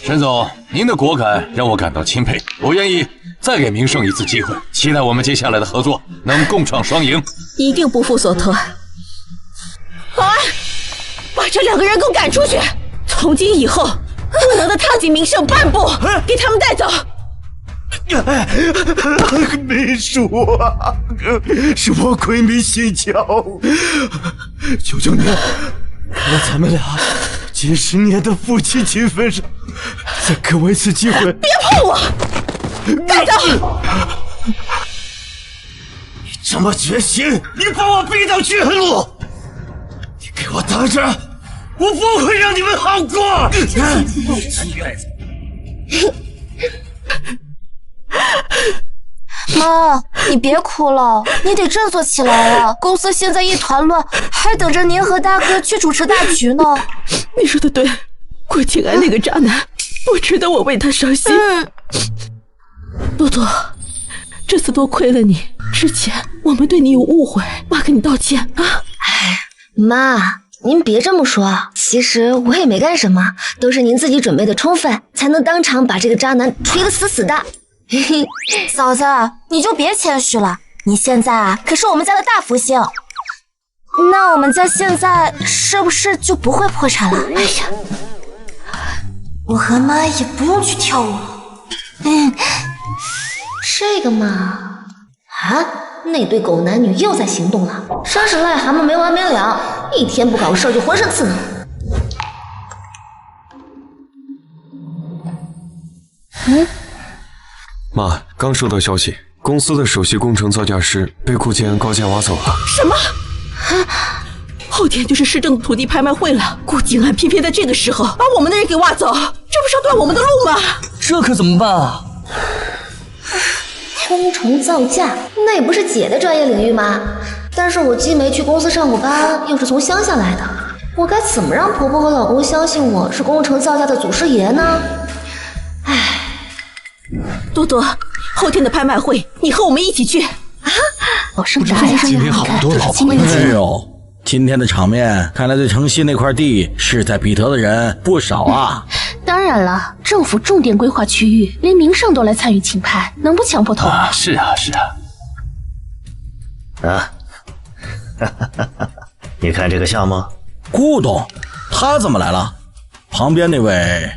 沈总，您的果敢让我感到钦佩，我愿意再给明胜一次机会，期待我们接下来的合作能共创双赢，一定不负所托。保安，把这2个人给我赶出去！从今以后，不能再踏进明胜半步，给他们带走。明叔啊，是我鬼迷心窍，求求你，让咱们俩几10年的夫妻情分上，再给我一次机会。别碰我！带走！你这么绝情，你把我逼到绝路，你给我等着，我不会让你们好过。妈，你别哭了，你得振作起来啊！公司现在一团乱，还等着您和大哥去主持大局呢。你说的对，顾景安那个渣男不值得我为他伤心。多多，这次多亏了你，之前我们对你有误会，妈跟你道歉啊！妈，您别这么说，其实我也没干什么，都是您自己准备的充分，才能当场把这个渣男锤得死死的。嘿嘿，嫂子，你就别谦虚了，你现在啊可是我们家的大福星，那我们家现在是不是就不会破产了？哎呀，我和妈也不用去跳舞。这个嘛，啊，那对狗男女又在行动了，真是癞蛤蟆没完没了，一天不搞事就浑身刺挠。妈，刚收到消息，公司的首席工程造价师被顾建安高价挖走了。什么？后天就是市政的土地拍卖会了，顾景安偏偏在这个时候把我们的人给挖走，这不是要断我们的路吗？这可怎么办啊？工程造价，那也不是姐的专业领域吗？但是我既没去公司上过班，又是从乡下来的，我该怎么让婆婆和老公相信我是工程造价的祖师爷呢？唉。多多，后天的拍卖会，你和我们一起去啊！我是今天好多老朋友。哎呦，今天的场面，看来对城西那块地势在必得的人不少啊。当然了，政府重点规划区域，连明胜都来参与竞拍，能不抢破头吗？是啊，是啊。啊，你看这个项目，顾董，他怎么来了？旁边那位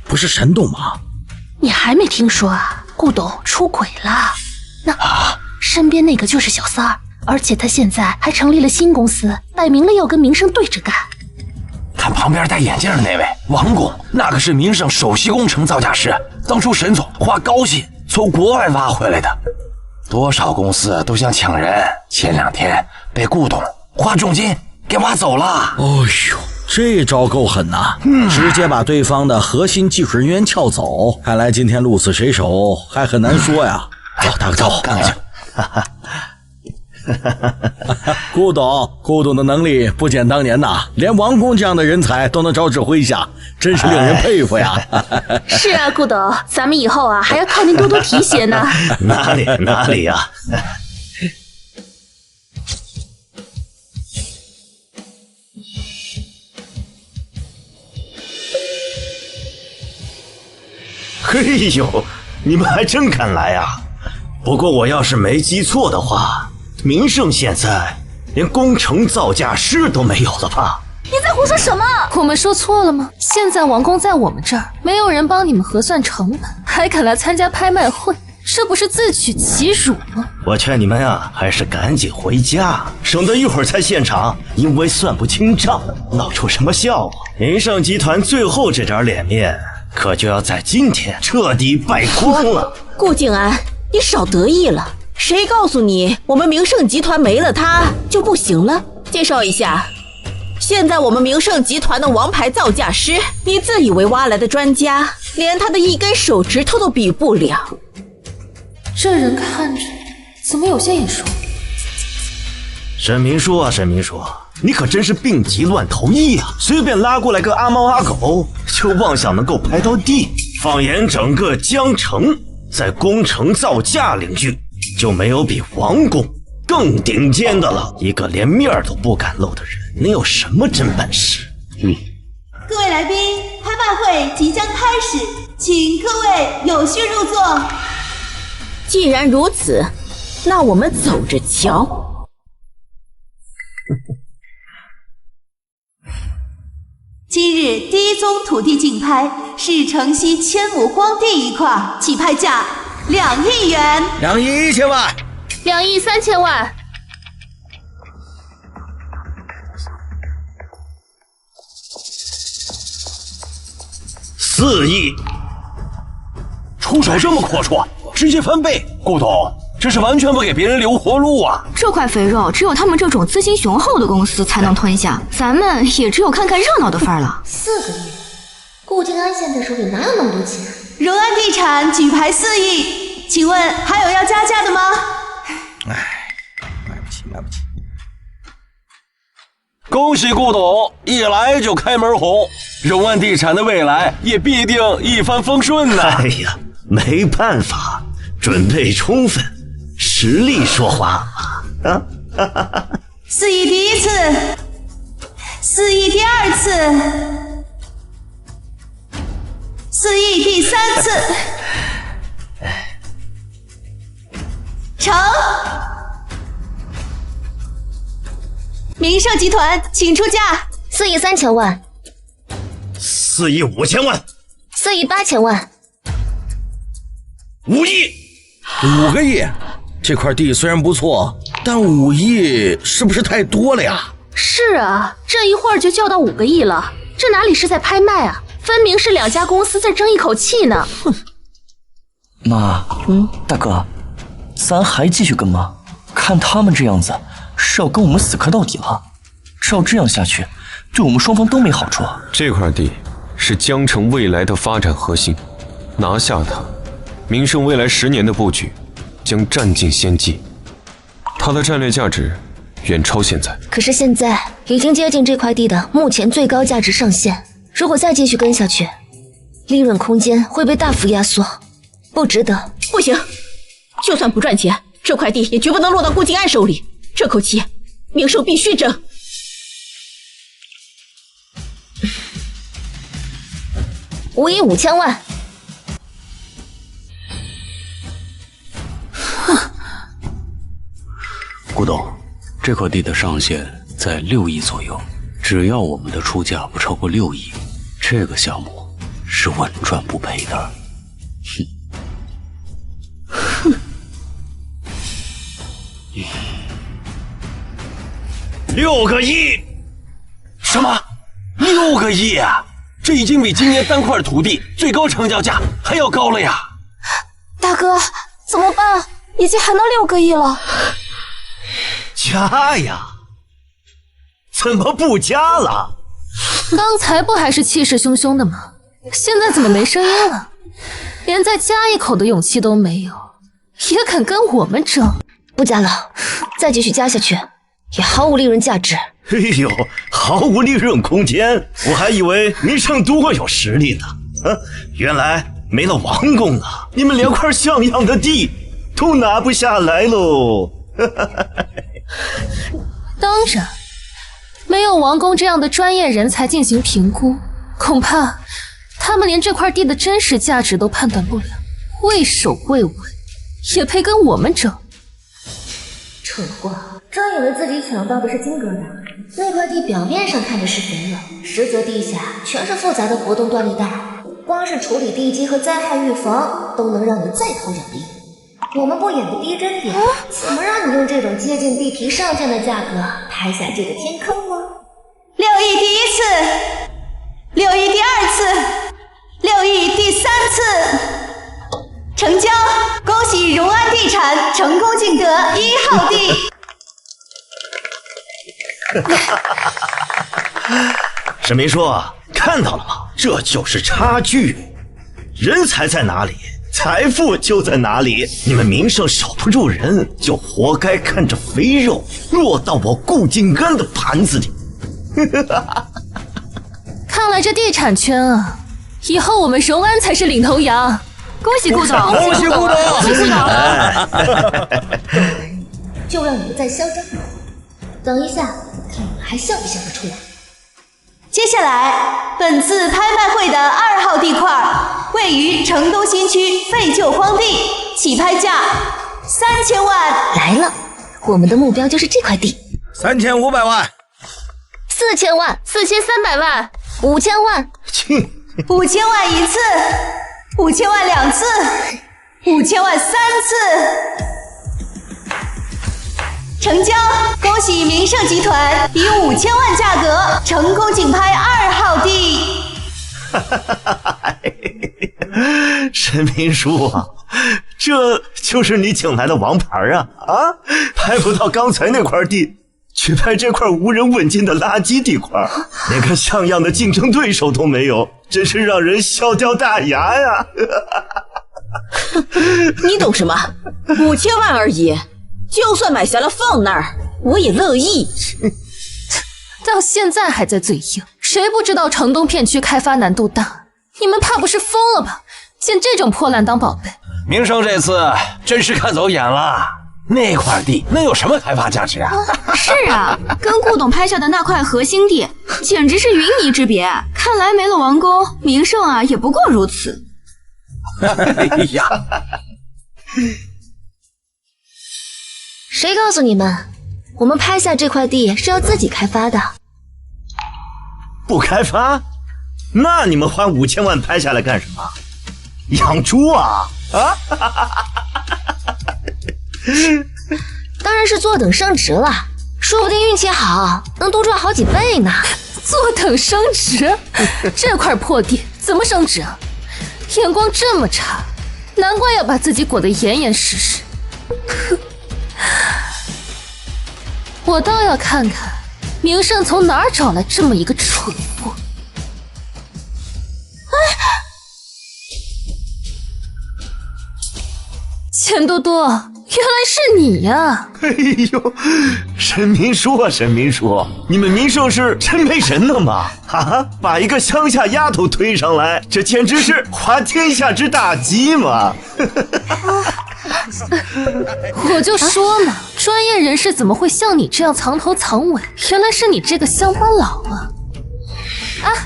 不是沈董吗？你还没听说啊？顾董出轨了，那身边那个就是小三儿，而且他现在还成立了新公司，摆明了要跟明胜对着干。看旁边戴眼镜的那位王工，那可是明胜首席工程造价师，当初沈总花高薪从国外挖回来的，多少公司都想抢人，前2天被顾董花重金给挖走了。哎呦，这招够狠呐！直接把对方的核心技术人员撬走，看来今天鹿死谁手还很难说呀。走，大哥，走，看看去。顾董的能力不减当年呐，连王工这样的人才都能招指挥下，真是令人佩服呀。是啊，顾董，咱们以后啊还要靠您多多提携呢。哪里呀？嘿呦，你们还真敢来啊！不过我要是没记错的话，明胜现在连工程造价师都没有了吧？你在胡说什么？我们说错了吗？现在王工在我们这儿，没有人帮你们核算成本，还敢来参加拍卖会，这不是自取其辱吗？我劝你们啊，还是赶紧回家，省得一会儿在现场因为算不清账闹出什么笑话。明胜集团最后这点脸面，可就要在今天彻底败光了。顾景安，你少得意了，谁告诉你我们明胜集团没了他就不行了？介绍一下，现在我们明胜集团的王牌造价师，你自以为挖来的专家，连他的一根手指头都比不了。这人看着怎么有些眼熟？沈明叔啊，沈明叔，你可真是病急乱投医啊！随便拉过来个阿猫阿狗，就妄想能够拍到地。放眼整个江城，在工程造价领域，就没有比王工更顶尖的了。一个连面都不敢露的人，能有什么真本事？各位来宾，拜会即将开始，请各位有序入座。既然如此，那我们走着瞧。今日第一宗土地竞拍是城西千亩荒地一块，起拍价2亿元。2亿1千万。2亿3千万。4亿。出手这么阔绰，直接翻倍，顾董，这是完全不给别人留活路啊！这块肥肉只有他们这种资金雄厚的公司才能吞下，咱们也只有看看热闹的份儿了。4个亿，顾静安现在手里哪有那么多钱？荣安地产举牌4亿，请问还有要加价的吗？买不起，买不起。恭喜顾董，一来就开门红，荣安地产的未来也必定一帆风顺呐！哎呀，没办法，准备充分，实力说话嘛。啊，4亿第一次，4亿第二次，4亿第3次，成。名盛集团，请出价。4亿3千万。4亿5千万。4亿8千万。5亿。5个亿，这块地虽然不错，但5亿是不是太多了呀？是啊，这一会儿就叫到5个亿了，这哪里是在拍卖啊？分明是2家公司在争一口气呢。哼。妈，大哥，咱还继续跟吗？看他们这样子，是要跟我们死磕到底了。照这样下去，对我们双方都没好处。这块地是江城未来的发展核心，拿下它，名盛未来10年的布局将占尽先机，它的战略价值远超现在。可是现在已经接近这块地的目前最高价值上限，如果再继续跟下去，利润空间会被大幅压缩，不值得。不行，就算不赚钱，这块地也绝不能落到顾静安手里。这口气，名盛必须争。5亿5千万。顾董，这块地的上限在6亿左右，只要我们的出价不超过6亿，这个项目是稳赚不赔的。哼。6个亿？什么？6个亿啊！这已经比今年单块土地最高成交价还要高了呀！大哥，怎么办？已经喊到6个亿了。加呀！怎么不加了？刚才不还是气势汹汹的吗？现在怎么没声音了？连再加一口的勇气都没有，也敢跟我们争？不加了，再继续加下去，也毫无利润价值。哎呦，毫无利润空间！我还以为名盛多有实力呢，原来没了王宫了，你们连块像样的地都拿不下来喽！当然，没有王宫这样的专业人才进行评估，恐怕他们连这块地的真实价值都判断不了。畏首畏尾，也配跟我们争？蠢货，真以为自己抢到的是金疙瘩？那块地表面上看着是肥了，实则地下全是复杂的活动断裂带，光是处理地基和灾害预防都能让你再投2亿。我们不演个逼真点，怎么让你用这种接近地皮上限的价格拍下这个天坑呢？6亿第一次，6亿第二次，6亿第3次，成交！恭喜荣安地产成功竞得1号地。沈明说，看到了吗？这就是差距，人才在哪里，财富就在哪里。你们名盛守不住人，就活该看着肥肉落到我顾静安的盘子里。看来这地产圈啊，以后我们荣安才是领头羊。恭喜顾总！恭喜顾总！恭喜顾总！就让你们再嚣张，等一下，看你们还像不像得出来。接下来，本次拍卖会的2号地块位于城东新区废旧荒地，起拍价3000万。来了，我们的目标就是这块地。3500万。4000万，4300万，5000万。切，5000万1次，5000万2次，5000万3次。成交！恭喜名盛集团以5000万价格成功竞拍2号地。沈明叔啊，这就是你请来的王牌啊！拍不到刚才那块地，去拍这块无人问津的垃圾地块，连个像样的竞争对手都没有，真是让人笑掉大牙呀！你懂什么？5000万而已。就算买下了放那儿，我也乐意。到现在还在嘴硬，谁不知道城东片区开发难度大？你们怕不是疯了吧？捡这种破烂当宝贝？名声这次真是看走眼了，那块地能有什么开发价值啊？是啊，跟顾董拍下的那块核心地简直是云泥之别。看来没了王宫，名盛啊也不过如此。哎呀！谁告诉你们，我们拍下这块地是要自己开发的？不开发？那你们花5000万拍下来干什么？养猪啊？当然是坐等升值了，说不定运气好能多赚好几倍呢。坐等升值？这块破地怎么升值啊？眼光这么差，难怪要把自己裹得严严实实。我倒要看看名盛从哪儿找来这么一个蠢货。钱多多，原来是你呀！哎呦，沈明叔啊，沈明叔，你们名盛是真没人了吗？把一个乡下丫头推上来，这简直是滑天下之大稽嘛！我就说嘛，专业人士怎么会像你这样藏头藏尾？原来是你这个乡巴佬啊！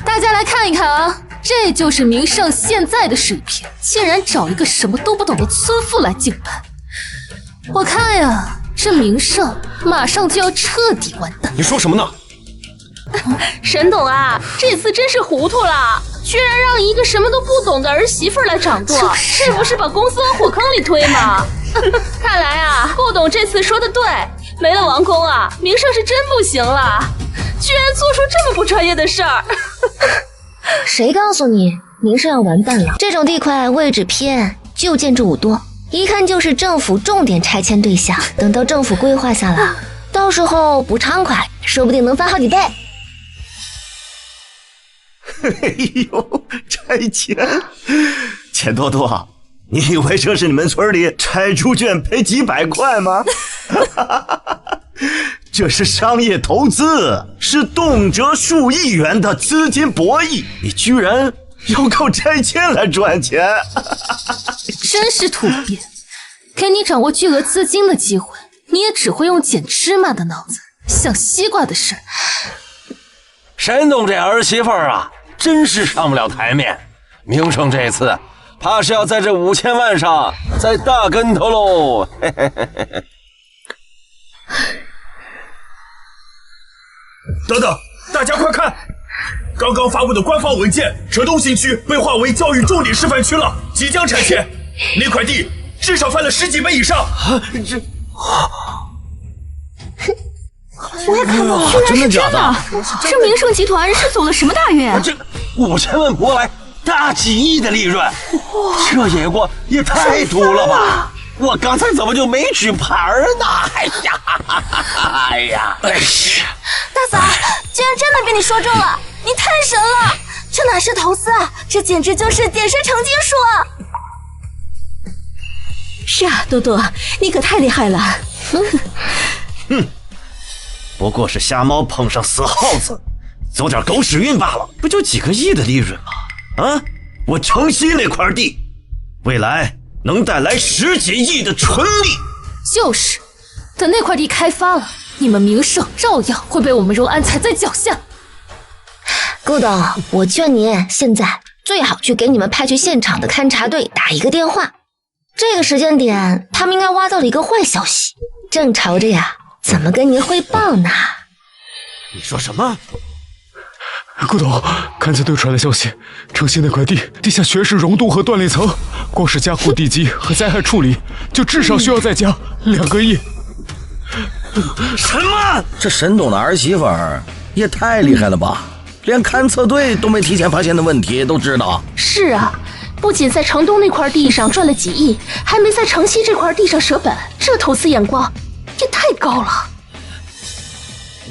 大家来看一看啊，这就是名盛现在的水平，竟然找一个什么都不懂的村妇来竞拍。我看呀，这名盛马上就要彻底完蛋。你说什么呢？沈董啊，这次真是糊涂了，居然让一个什么都不懂的儿媳妇来掌舵，是不是把公司往火坑里推嘛？看来啊，顾董这次说的对，没了王宫啊，名盛是真不行了，居然做出这么不专业的事儿。谁告诉你名盛要完蛋了？这种地块位置偏，旧建筑物多，一看就是政府重点拆迁对象。等到政府规划下来，到时候不畅快，说不定能翻好几倍。哎呦，拆迁！钱多多，你以为这是你们村里拆猪圈赔几百块吗？这是商业投资，是动辄数亿元的资金博弈，你居然要靠拆迁来赚钱？真是土鳖！给你掌握巨额资金的机会，你也只会用捡芝麻的脑子想西瓜的事儿。沈董这儿媳妇儿啊，真是上不了台面。名盛这次怕是要在这5000万上栽大跟头喽！嘿嘿嘿嘿。等等，大家快看！刚刚发布的官方文件，浙东新区被划为教育重点示范区了，即将拆迁。那块地至少翻了10几倍以上。我也看到了，真的假的？这名盛集团是走了什么大运？这5000万博来大几亿的利润，这野锅也太毒了吧！我刚才怎么就没举牌呢？哎呀，哎呀，哎呀！大嫂，居然真的被你说中了，你太神了！这哪是投资啊，这简直就是点石成金术啊！是啊，多多，你可太厉害了。不过是瞎猫碰上死耗子，走点狗屎运罢了，不就几个亿的利润吗？我承袭那块地，未来能带来10几亿的纯利。就是，等那块地开发了，你们名盛照样会被我们荣安踩在脚下。顾董，我劝您现在最好去给你们派去现场的勘察队打一个电话。这个时间点，他们应该挖到了一个坏消息，正愁着呀，怎么跟您汇报呢？你说什么？顾董，勘测队传来消息，城西那块地下全是溶洞和断裂层，光是加固地基和灾害处理，就至少需要再加2个亿。什么？这沈董的儿媳妇儿也太厉害了吧！连勘测队都没提前发现的问题都知道。是啊，不仅在城东那块地上赚了几亿，还没在城西这块地上舍本，这投资眼光也太高了。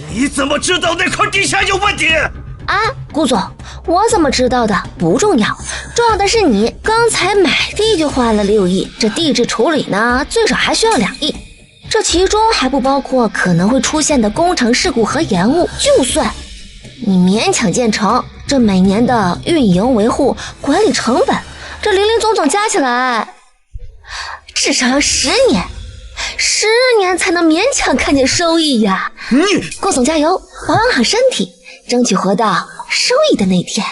你怎么知道那块地下有问题？啊，顾总，我怎么知道的不重要，重要的是你刚才买地就花了6亿，这地质处理呢，最少还需要2亿，这其中还不包括可能会出现的工程事故和延误。就算你勉强建成，这每年的运营维护管理成本，这零零总总加起来至少要10年，10年才能勉强看见收益呀！顾总加油，保养好身体，争取活到收益的那天。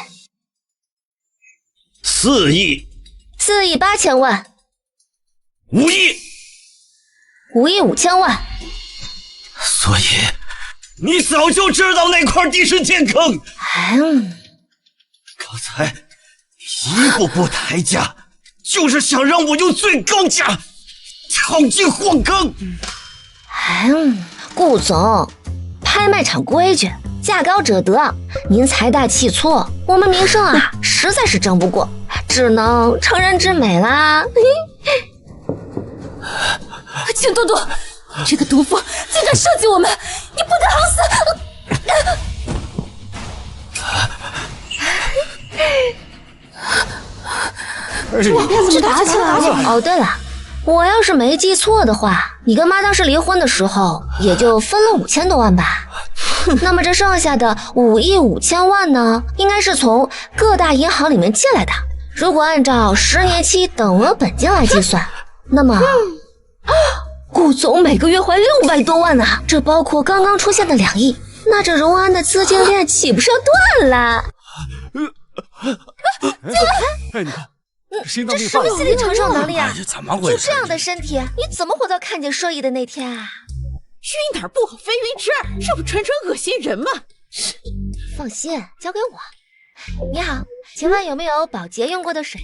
4亿，4亿8千万，5亿，5亿5千万。所以你早就知道那块地是天坑。刚才一步步抬价，就是想让我用最高价炒进货坑。顾总，拍卖场规矩，价高者得，您财大气粗，我们名声啊，实在是争不过，只能成人之美啦。钱多多，这个毒妇竟敢设计我们，你不得好死！怎么打起来了？哦，对了，我要是没记错的话，你跟妈当时离婚的时候，也就分了5000多万吧。那么这剩下的5亿5千万呢，应该是从各大银行里面借来的。如果按照10年期等额本金来计算，那么顾总每个月还600多万呢，这包括刚刚出现的2亿，那这荣安的资金链岂不是要断了？哎，你看，心脏这什么心理承受能力啊？怎么回事？就这样的身体，你怎么活到看见收益的那天啊？晕哪儿不好非晕这儿，这不纯纯恶心人吗？放心，交给我。你好，请问有没有保洁用过的水？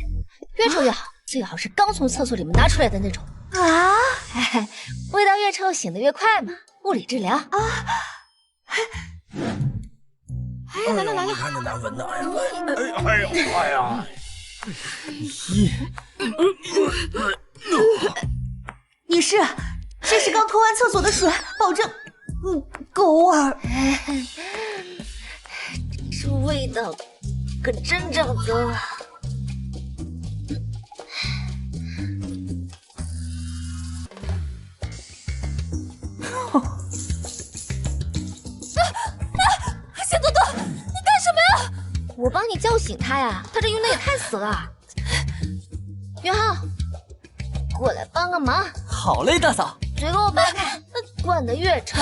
越臭越好，最好是刚从厕所里面拿出来的那种。啊，味道越臭醒得越快嘛，物理治疗啊。哎，来了，你看这难闻的，哎呀！女士，这是刚拖完厕所的水，保证够味儿。这味道可真正的。谢多多，你干什么呀？我帮你叫醒他呀，他这晕的也太死了。元浩，过来帮个忙。好嘞，大嫂。嘴给我掰开，灌得越臭，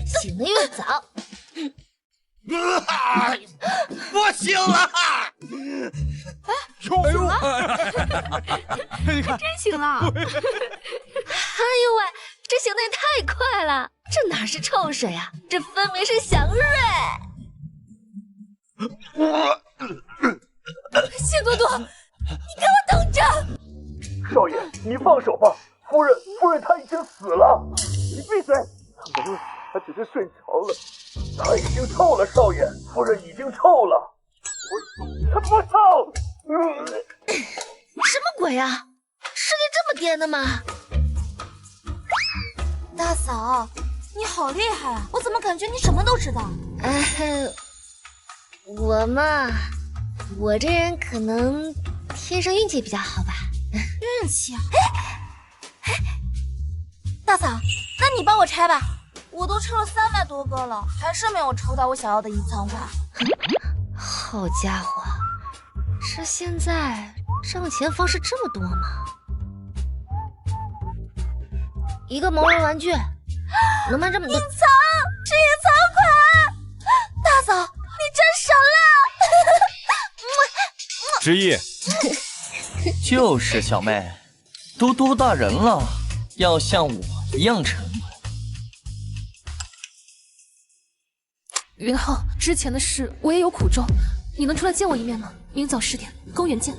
醒得越早。我醒了！醒了！你看，真醒了！哎呦喂，这醒得也太快了！这哪是臭水啊，这分明是祥瑞！谢多多，你给我等着！少爷，你放手吧，夫人她已经死了。你闭嘴！她没有死，她只是睡着了。她已经臭了，少爷，夫人已经臭了。她不臭。什么鬼啊？世界这么颠的吗？大嫂，你好厉害啊！我怎么感觉你什么都知道？我嘛，我这人可能天生运气比较好吧。运气啊！大嫂，那你帮我拆吧，我都抽了300多个了，还是没有抽到我想要的隐藏款。好家伙，这现在挣钱方式这么多吗？一个萌人玩具能卖这么多？隐藏是隐藏款！大嫂，你真神了！执意。就是小妹，都多大人了，要像我一样沉稳。云浩，之前的事我也有苦衷，你能出来见我一面吗？明早10点，公园见。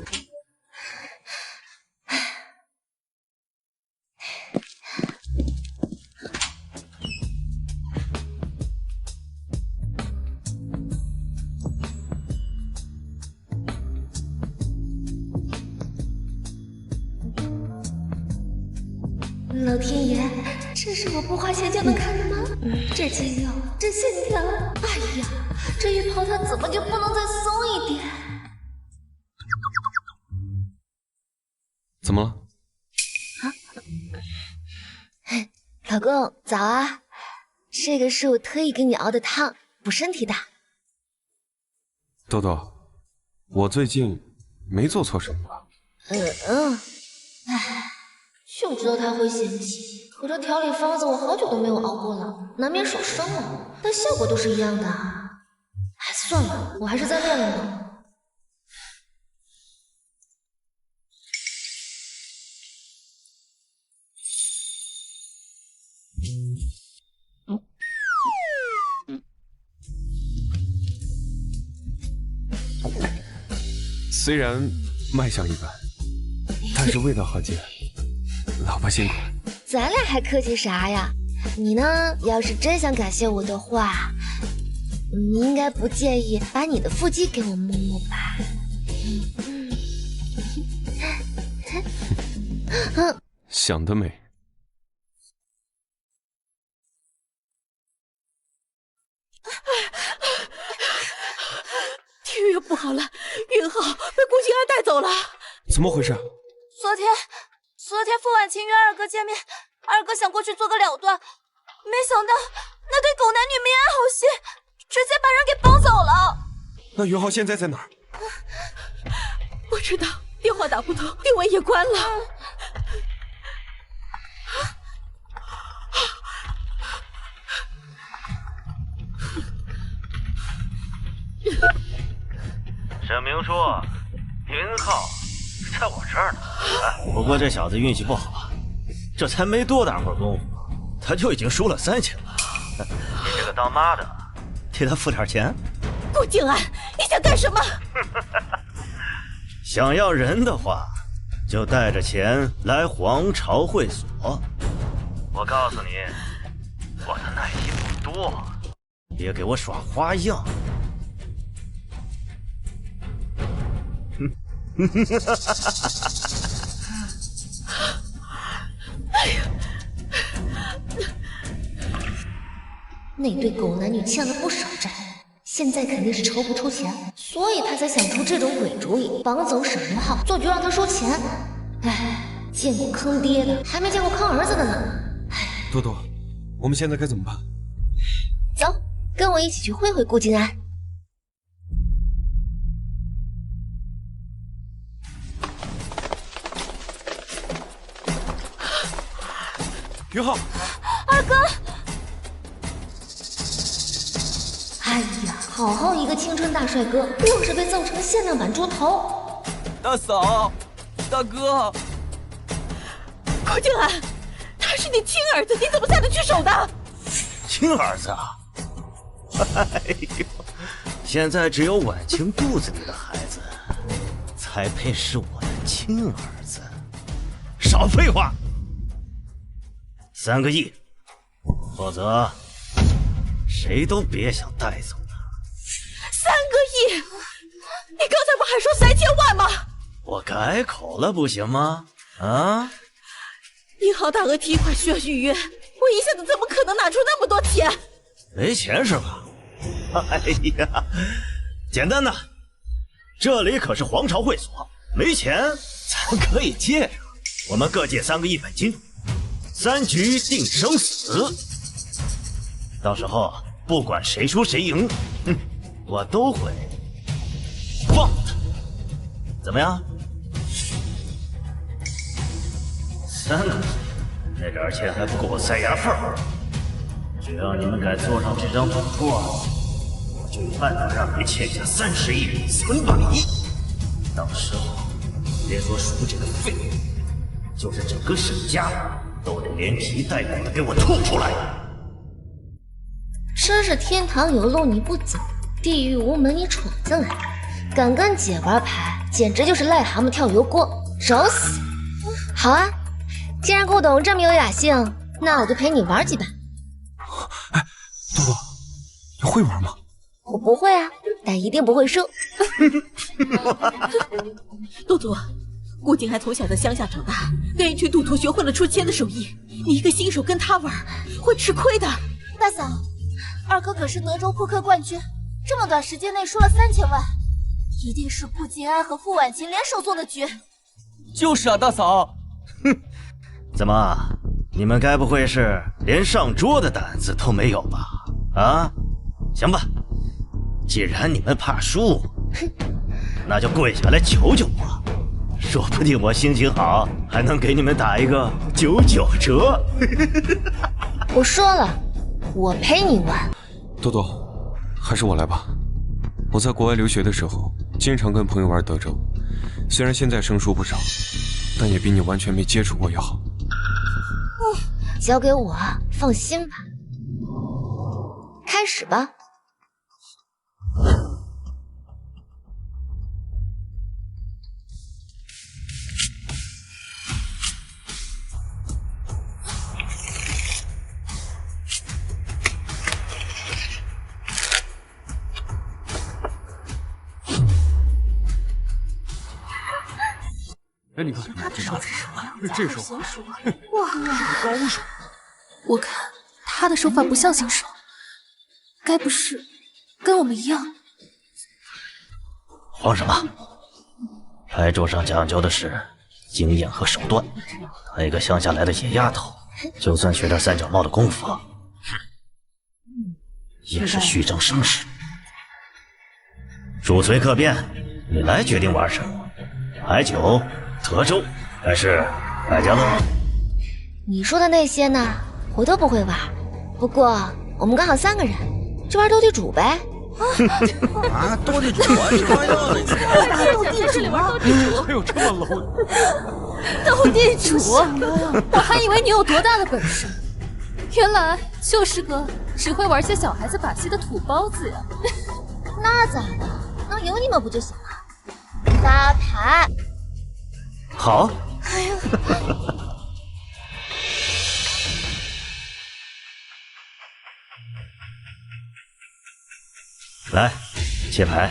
老天爷，这是我不花钱就能看的吗？这肌肉，这线条，哎呀，这浴袍它怎么就不能再松一点？怎么了？老公，早啊！这个是我特意给你熬的汤，补身体的。豆豆，我最近没做错什么吧？唉，就知道他会嫌弃。可这调理方子我好久都没有熬过了，难免手生了，但效果都是一样的。哎，算了，我还是再练练吧。虽然卖相一般，但是味道好极了。老婆辛苦了。咱俩还客气啥呀？你呢，要是真想感谢我的话，你应该不介意把你的腹肌给我摸摸吧？想得美。天月不好了，云浩被顾静安带走了。怎么回事？昨天傅婉晴约二哥见面，二哥想过去做个了断，没想到那对狗男女没安好心，直接把人给绑走了。那云浩现在在哪儿？不知道，电话打不通，定位也关了。沈明说，云浩在我这儿呢。不过这小子运气不好，这才没多大会儿功夫，他就已经输了3000了。你这个当妈的，替他付点钱。顾静安，你想干什么？想要人的话，就带着钱来皇朝会所。我告诉你，我的耐心不多，别给我耍花样。哎呀，那对狗男女欠了不少债，现在肯定是筹不出钱，所以他才想出这种鬼主意，绑走沈云浩，做局让他收钱。哎，见过坑爹的，还没见过坑儿子的呢。多多，我们现在该怎么办？走，跟我一起去会会顾静安。云浩，二哥！哎呀，好好一个青春大帅哥，愣是被造成限量版猪头。大嫂，大哥，顾静安，他是你亲儿子，你怎么下得去手的？亲儿子啊！哎呦，现在只有婉晴肚子里的孩子才配是我的亲儿子。少废话！3个亿，否则谁都别想带走他。3个亿？你刚才不还说3000万吗？我改口了不行吗？啊！银行大额提款需要预约，我一下子怎么可能拿出那么多钱？没钱是吧？哎呀，简单的，这里可是皇朝会所，没钱咱可以借着，我们各借3个1本金。3局定生死，到时候不管谁输谁赢，我都会放他。怎么样？3个，那点钱还不够我塞牙缝儿。只要你们敢坐上这张赌桌，我就有办法让你欠下30亿、300亿。到时候别说属这个废物，就是整个沈家都得连皮带骨的给我吐出来。真是天堂有路你不走，地狱无门你闯进来，敢跟姐玩牌，简直就是癞蛤蟆跳油锅，找死！好啊，既然顾董这么有雅兴，那我就陪你玩几把。哎，多多，你会玩吗？我不会啊，但一定不会输。多多，顾景还从小在乡下长大，跟一群赌徒学会了出千的手艺，你一个新手跟他玩，会吃亏的。大嫂，二哥可是德州扑克冠军，这么短时间内输了3000万，一定是顾静安和傅婉晴联手做的局。就是啊，大嫂。哼，怎么，你们该不会是连上桌的胆子都没有吧？啊，行吧，既然你们怕输，那就跪下来求求我，说不定我心情好，还能给你们打一个99折。我说了，我陪你玩。多多，还是我来吧。我在国外留学的时候，经常跟朋友玩德州，虽然现在生疏不少，但也比你完全没接触过要好。交给我，放心吧。开始吧。哎，你看，这手，这手，哇，高手！我看他的手法不像新手，该不是跟我们一样？慌什么？牌桌上讲究的是经验和手段。她一个乡下来的野丫头，就算学点三脚猫的功夫，也是虚张声势。主随客便，你来决定玩什么？牌九、德州还是百家乐？你说的那些呢，我都不会玩。不过我们刚好3个人，就玩斗地主呗。啊，斗地主啊！你玩要的？这里玩斗地主，还有这么 low 的？斗地主，我还以为你有多大的本事，原来就是个只会玩些小孩子把戏的土包子呀！那咋的？能赢你们不就行了？打牌。好。哎呀。来，切牌。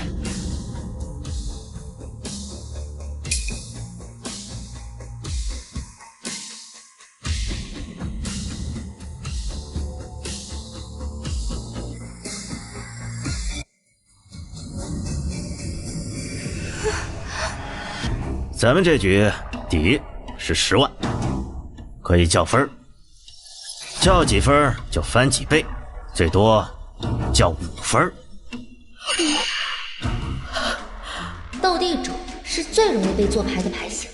咱们这局底是10万，可以较分，较几分就翻几倍，最多较5分。斗地主是最容易被做牌的牌型，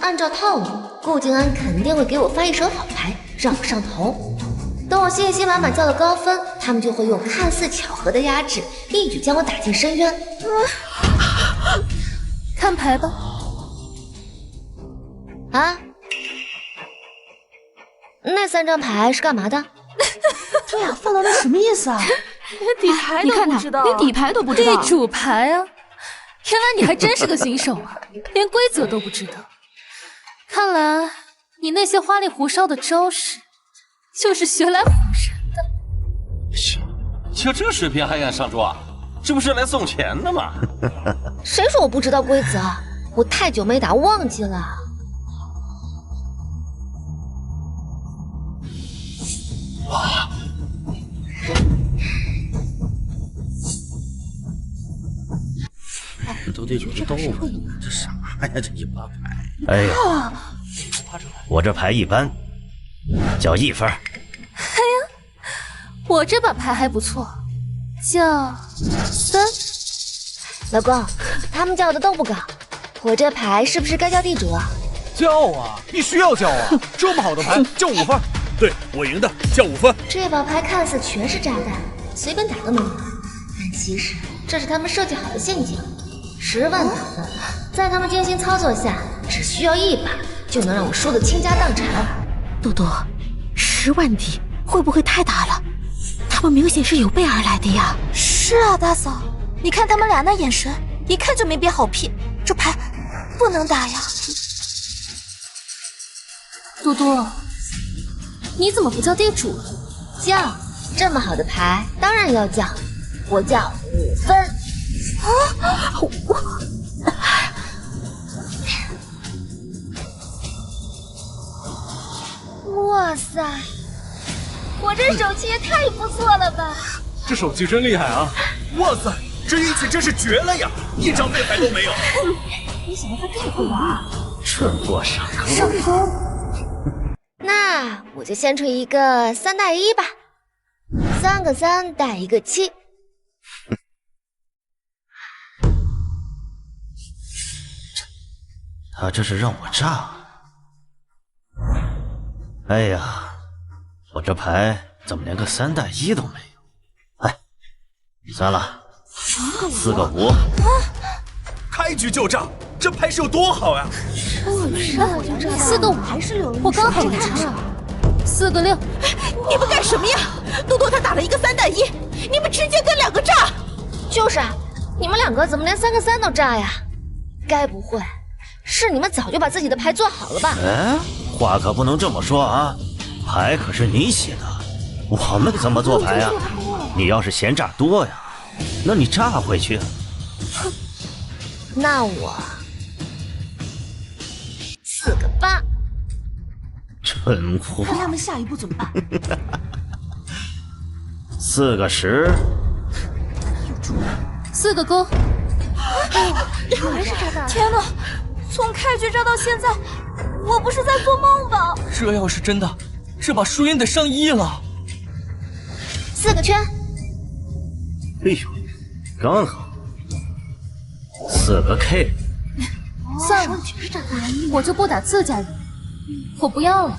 按照套路，顾静安肯定会给我发一手好牌，让我上头。等我信心满满叫了高分，他们就会用看似巧合的压制，一举将我打进深渊。看牌吧。啊？那3张牌是干嘛的？对啊，放到那什么意思啊？底牌都不知道，连底牌都不知道。地主牌啊！原来你还真是个新手啊，连规则都不知道。看来你那些花里胡哨的招式，就是学来唬人的。就这水平还敢上桌？这不是来送钱的吗？谁说我不知道规则？我太久没打，忘记了。哇！斗地主的豆腐，这啥呀？这一把牌！哎呀，我这牌一般，叫1分。哎呀，我这把牌还不错，叫3。老公，他们叫的都不高，我这牌是不是该叫地主啊？叫啊，必须要叫啊！这么好的牌，叫5分。对，我赢的，叫5分。这把牌看似全是炸弹，随便打都能赢，但其实这是他们设计好的陷阱。10万打分，在他们精心操作下，只需要1把就能让我输得倾家荡产。多多，10万底会不会太大了？他们明显是有备而来的呀。是啊，大嫂，你看他们俩那眼神，一看就没憋好屁。这牌不能打呀。多多，你怎么不叫地主了？叫，这么好的牌当然要叫，我叫5分。啊！哇塞，我这手气也太不错了吧！这手气真厉害啊！哇塞，这运气真是绝了呀，一张废牌都没有。没想到他这么会玩，顺过上钩。上钩。那我就先吹一个3带1吧，3个3带一个7。他这是让我炸！哎呀，我这牌怎么连个3带1都没有？哎，算了，4个5。开局就炸，这牌是有多好呀！4个5还是6，我刚好没接上。4个6，你们干什么呀？多多他打了一个3带1，你们直接跟2个炸！就是啊，你们2个怎么连3个3都炸呀？该不会是你们早就把自己的牌做好了吧？哎，话可不能这么说啊，牌可是你写的，我们怎么做牌啊？你要是嫌炸多呀，那你炸回去。那我4个8。蠢货！那他们下一步怎么办？4个10。4个勾。还是炸弹！天哪！从开局炸到现在，我不是在做梦吧？这要是真的，这把输赢得上1了。4个圈。哎呦，刚好。4个 K。算了，我就不打自家人，我不要了。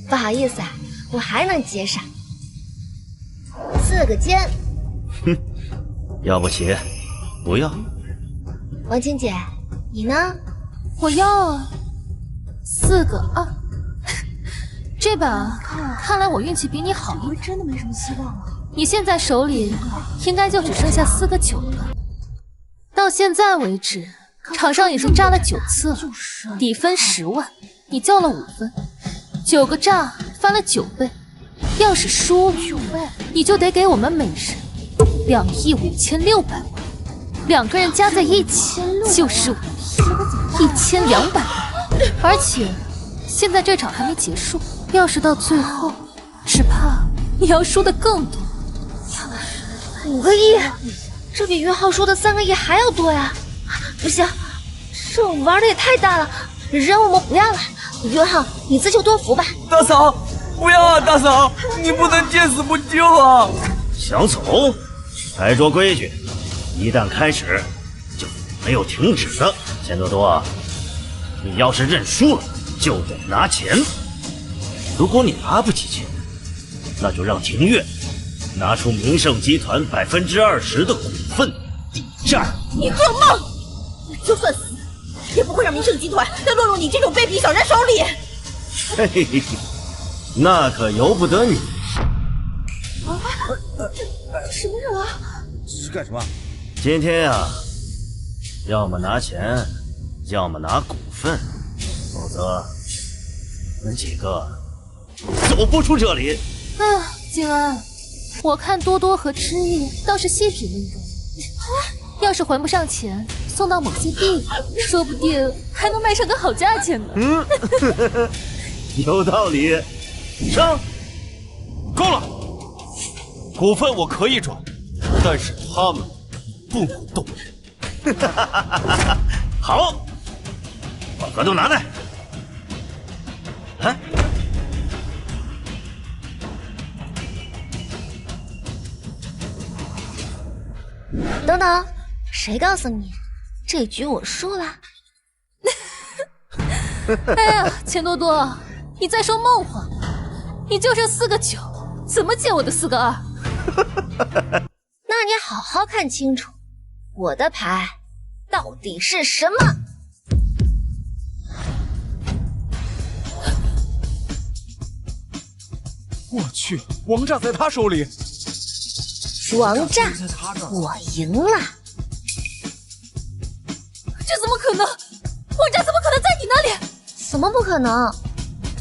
不好意思啊，我还能接上。4个尖。哼，要不起，不要。王青姐，你呢？我要啊。4个2。这把看来我运气比你好一点。真的没什么希望了。你现在手里应该就只剩下4个9了。到现在为止，场上已经炸了9次了，底分10万，你交了5分，9个炸翻了9倍。要是输了，你就得给我们每人25600万，2个人加在一起就是51200万。而且现在这场还没结束，要是到最后，只怕你要输的更多。5个亿，这比云浩说的3个亿还要多呀！不行，这玩的也太大了，人我们不要了。云浩，你自求多福吧。大嫂，不要啊！大嫂，你不能见死不救啊！小丑，牌桌规矩，一旦开始就没有停止的。钱多多，你要是认输了，就得拿钱。如果你拿不起钱，那就让庭院拿出明盛集团20%的股份抵债。你做梦！你就算死，也不会让明盛集团再落入你这种卑鄙小人手里。嘿嘿嘿，那可由不得你。什么人啊？这是干什么？今天呀，要么拿钱，要么拿股份，否则你们几个走不出这里。静安，我看多多和知意倒是细品运动，要是还不上钱，送到某些地方，说不定还能卖上个好价钱呢。有道理。上，够了，股份我可以转，但是他们不能动人。好，把合同拿来。哎，等等，谁告诉你这局我输了？哎呀，钱多多，你在说梦话？你就剩4个9，怎么解我的4个2？那你好好看清楚，我的牌到底是什么？我去，王炸在他手里。王炸，我赢了。这怎么可能？王炸怎么可能在你那里？怎么不可能？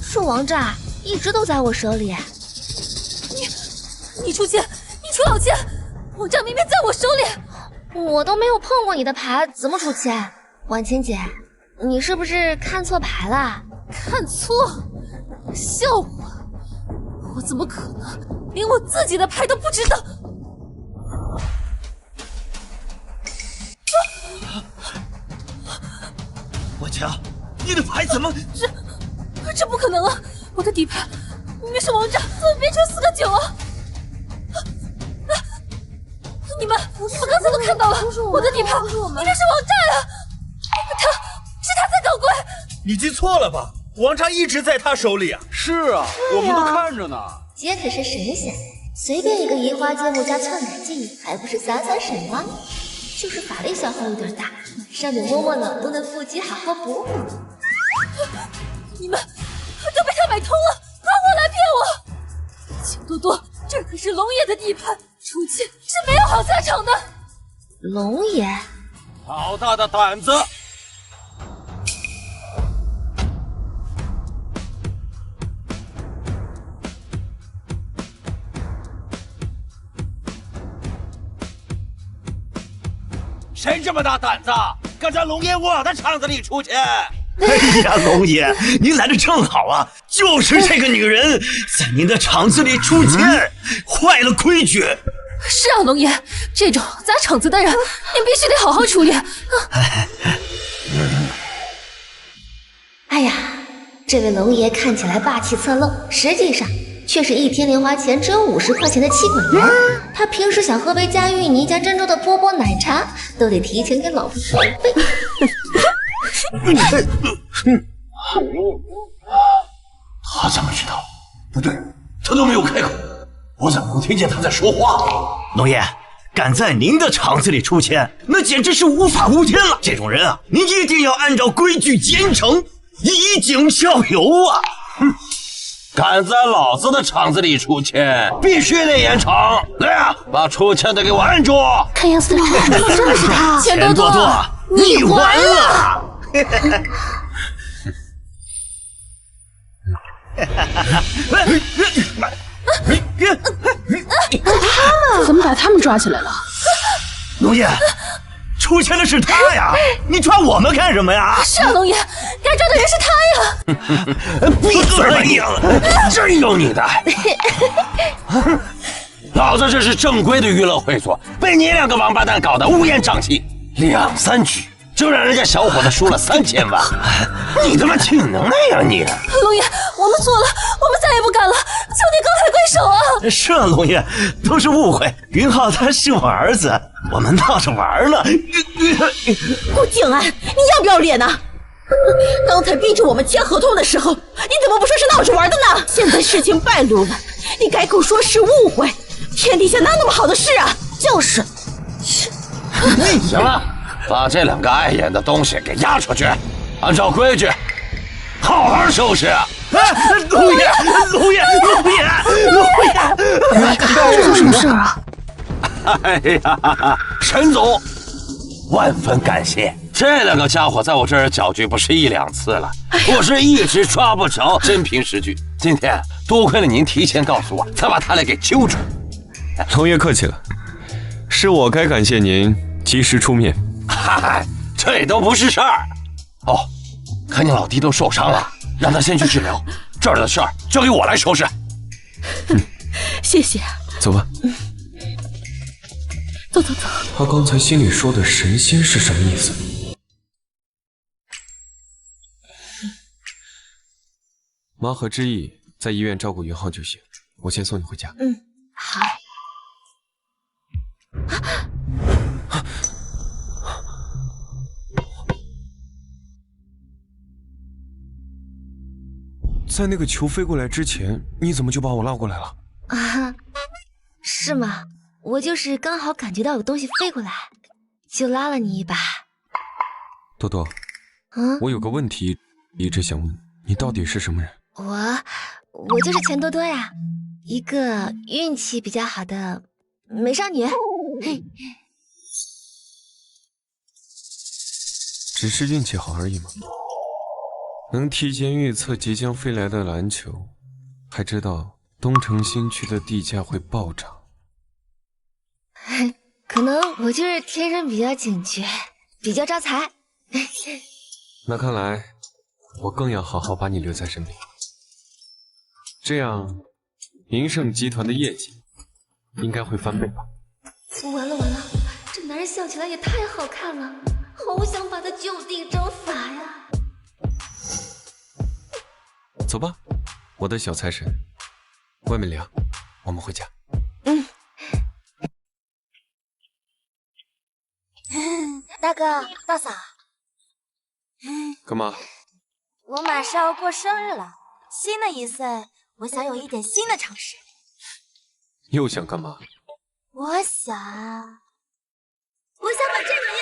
是王炸一直都在我手里。你出千，你出老千，王炸明明在我手里。我都没有碰过你的牌，怎么出千？婉清姐，你是不是看错牌了？看错？笑话！我怎么可能连我自己的牌都不知道？我强，你的牌怎么？这不可能啊！我的底牌明明是王炸，怎么变成4个9啊？你们刚才都看到了，我的底牌明明是王炸呀！他在搞鬼！你记错了吧？王炸一直在他手里啊！是啊，我们都看着呢。姐可是神仙，随便一个移花接木加篡改记忆，还不是洒洒神吗？就是法力消耗有点大，晚上得摸摸脑部的腹肌，好好补补。你们都被他买通了，拿我来骗我！请多多，这可是龙爷的地盘，出去是没有好下场的。龙爷，好大的胆子！谁这么大胆子，敢在龙爷我的场子里出钱？哎呀，龙爷，您来的正好啊！就是这个女人在您的场子里出钱，坏了规矩。是啊，龙爷，这种砸场子的人，您必须得好好处理。哎呀，这位龙爷看起来霸气侧漏，实际上却是一天零花钱只有50块钱的妻管严。他平时想喝杯加芋泥加珍珠的波波奶茶，都得提前给老婆报备。他怎么知道？不对，他都没有开口，我怎么能听见他在说话？龙爷，敢在您的场子里出钱，那简直是无法无天了。这种人啊，您一定要按照规矩严惩，以儆效尤啊！哼，敢在老子的场子里出钱，必须得严惩。来呀，把出钱的给我按住！看样子真的是他，钱多多，你完了！怎么把他们抓起来了？龙爷，出钱的是他呀！你抓我们干什么呀？是啊，龙爷，该抓的人是他呀！闭嘴吧你！真有你的！老子这是正规的娱乐会所，被你2个王八蛋搞得乌烟瘴气，2、3局就让人家小伙子输了3000万，你他妈挺能耐呀你！龙爷，我们错了，我们再也不敢了，求您高抬贵手啊！是啊，龙爷，都是误会。云浩他是我儿子，我们闹着玩呢。顾静安，你要不要脸呢？刚才逼着我们签合同的时候，你怎么不说是闹着玩的呢？现在事情败露了，你改口说是误会。天底下哪那么好的事啊？就是。行了，把这2个碍眼的东西给押出去，按照规矩，好好收拾。龙爷，龙爷，龙爷，龙爷，这是什么事啊？哎呀，沈总，万分感谢。这2个家伙在我这儿搅局不是1、2次了，我是一直抓不着，真凭实据。今天多亏了您提前告诉我，才把他俩给揪住。龙爷客气了，是我该感谢您及时出面。嗨，这都不是事儿。哦，看你老弟都受伤了，让他先去治疗，这儿的事儿交给我来收拾。谢谢。走吧。走走走。他刚才心里说的神仙是什么意思？妈和知意在医院照顾云浩就行，我先送你回家。好。在那个球飞过来之前，你怎么就把我拉过来了？啊，是吗？我就是刚好感觉到有东西飞过来，就拉了你一把。多多，我有个问题一直想问，你到底是什么人？我就是钱多多呀，一个运气比较好的美少女。嘿，只是运气好而已吗？能提前预测即将飞来的篮球，还知道东城新区的地价会暴涨。可能我就是天生比较警觉，比较招财。那看来我更要好好把你留在身边，这样明盛集团的业绩应该会翻倍吧。完了，这男人笑起来也太好看了，好想把他就地正法呀！走吧，我的小财神，外面凉，我们回家。大哥大嫂，干嘛？我马上要过生日了，新的一岁，我想有一点新的尝试。又想干嘛？我想把这玩意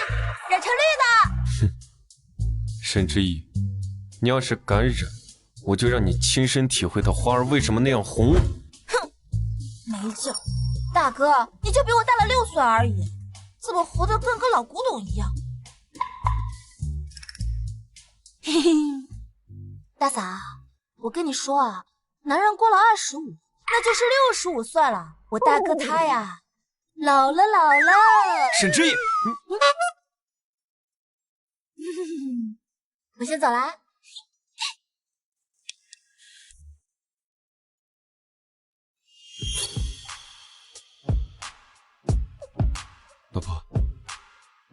染成绿的。沈之意，你要是敢染，我就让你亲身体会到花儿为什么那样红。哼，没救！大哥，你就比我大了6岁而已，怎么活得跟个老古董一样？嘿嘿，大嫂，我跟你说啊，男人过了25，那就是65岁了。我大哥他呀，老了。沈之意，我先走了。老婆，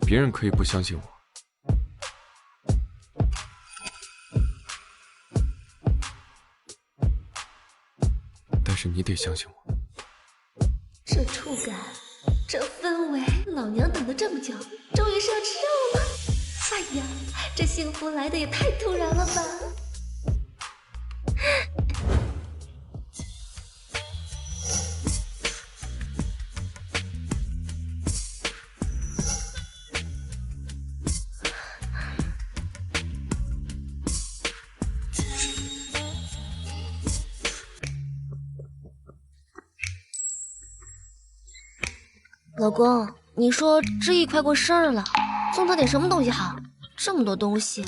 别人可以不相信我，但是你得相信我。这触感，这氛围，老娘等了这么久，终于是要吃肉了。哎呀，这幸福来的也太突然了吧！老公，你说志毅快过生日了，送他点什么东西好？这么多东西，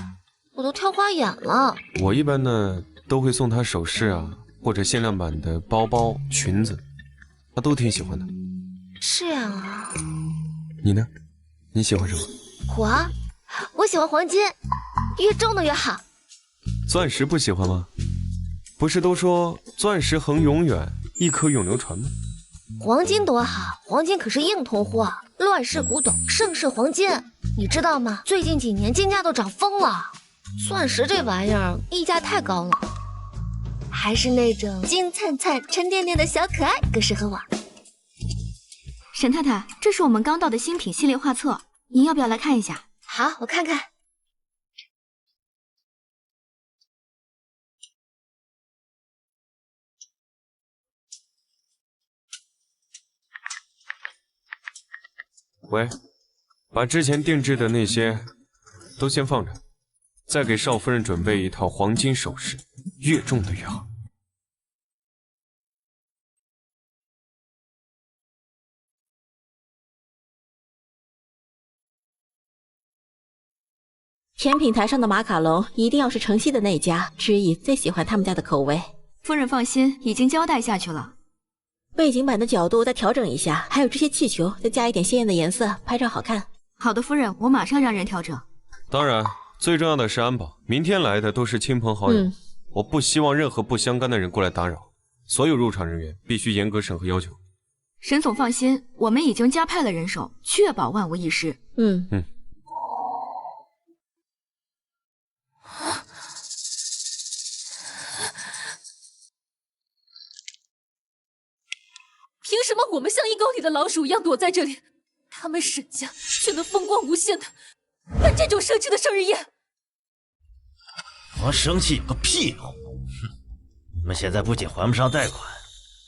我都挑花眼了。我一般呢都会送他首饰啊，或者限量版的包包、裙子，他都挺喜欢的。这样啊？你呢？你喜欢什么？我喜欢黄金，越重的越好。钻石不喜欢吗？不是都说钻石恒永远，一颗永流传吗？黄金多好，黄金可是硬通货，乱世古董，盛世黄金，你知道吗？最近几年金价都涨疯了，钻石这玩意儿溢价太高了，还是那种金灿灿、沉甸甸的小可爱更适合我。沈太太，这是我们刚到的新品系列画册，您要不要来看一下？好，我看看。喂，把之前定制的那些都先放着，再给少夫人准备一套黄金首饰，越重的越好。甜品台上的马卡龙一定要是城西的那家，知意最喜欢他们家的口味。夫人放心，已经交代下去了。背景板的角度再调整一下，还有这些气球再加一点鲜艳的颜色，拍照好看。好的，夫人，我马上让人调整。当然，最重要的是安保，明天来的都是亲朋好友，我不希望任何不相干的人过来打扰。所有入场人员必须严格审核要求。沈总放心，我们已经加派了人手，确保万无一失。凭什么我们像一沟里的老鼠一样躲在这里，他们沈家却能风光无限的办这种奢侈的生日宴？我生气有个屁用！哼，你们现在不仅还不上贷款，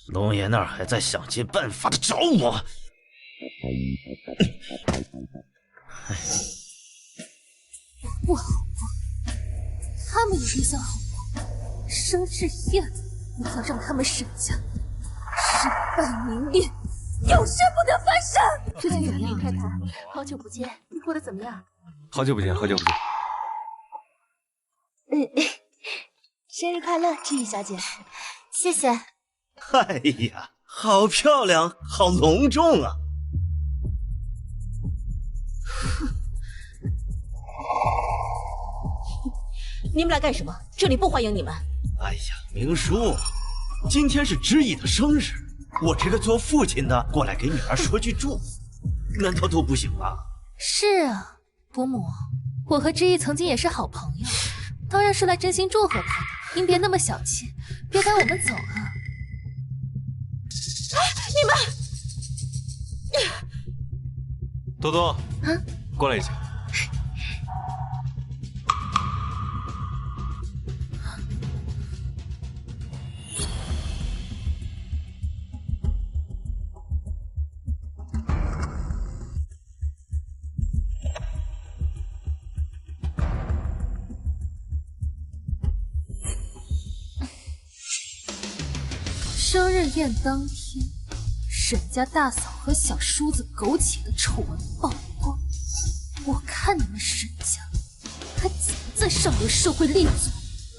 龙爷那儿还在想尽办法的找我。不好过，他们也别想好过。生日宴，我要让他们沈家身败名裂，永世不得翻身。最近怎么样，太太？好久不见，你过得怎么样？好久不见，好久不见。生日快乐，知雨小姐。谢谢。哎呀，好漂亮，好隆重啊！你们来干什么？这里不欢迎你们。哎呀，明叔，今天是知意的生日，我这个做父亲的过来给女儿说句祝福，难道都不行吗？是啊，伯母，我和知意曾经也是好朋友，当然是来真心祝贺他的。您别那么小气，别赶我们走啊！你们，多多，过来一下。生日宴当天，沈家大嫂和小叔子苟且的丑闻曝光，我看你们沈家还怎么在上流社会立足？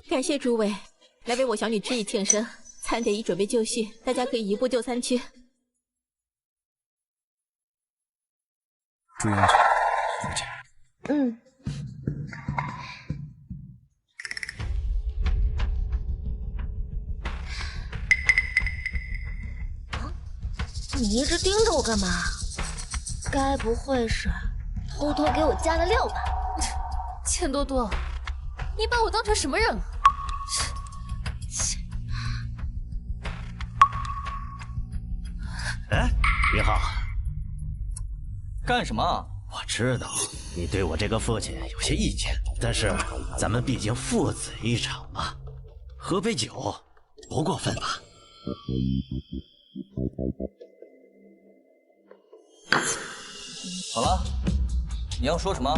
感谢诸位来为我小女知意庆生，餐点已准备就绪，大家可以移步就餐区。注意安全，再见。你一直盯着我干嘛？该不会是偷偷给我加了料吧？钱多多，你把我当成什么人了？哎，云浩，干什么？我知道你对我这个父亲有些意见，但是咱们毕竟父子一场嘛，喝杯酒不过分吧？好了，你要说什么？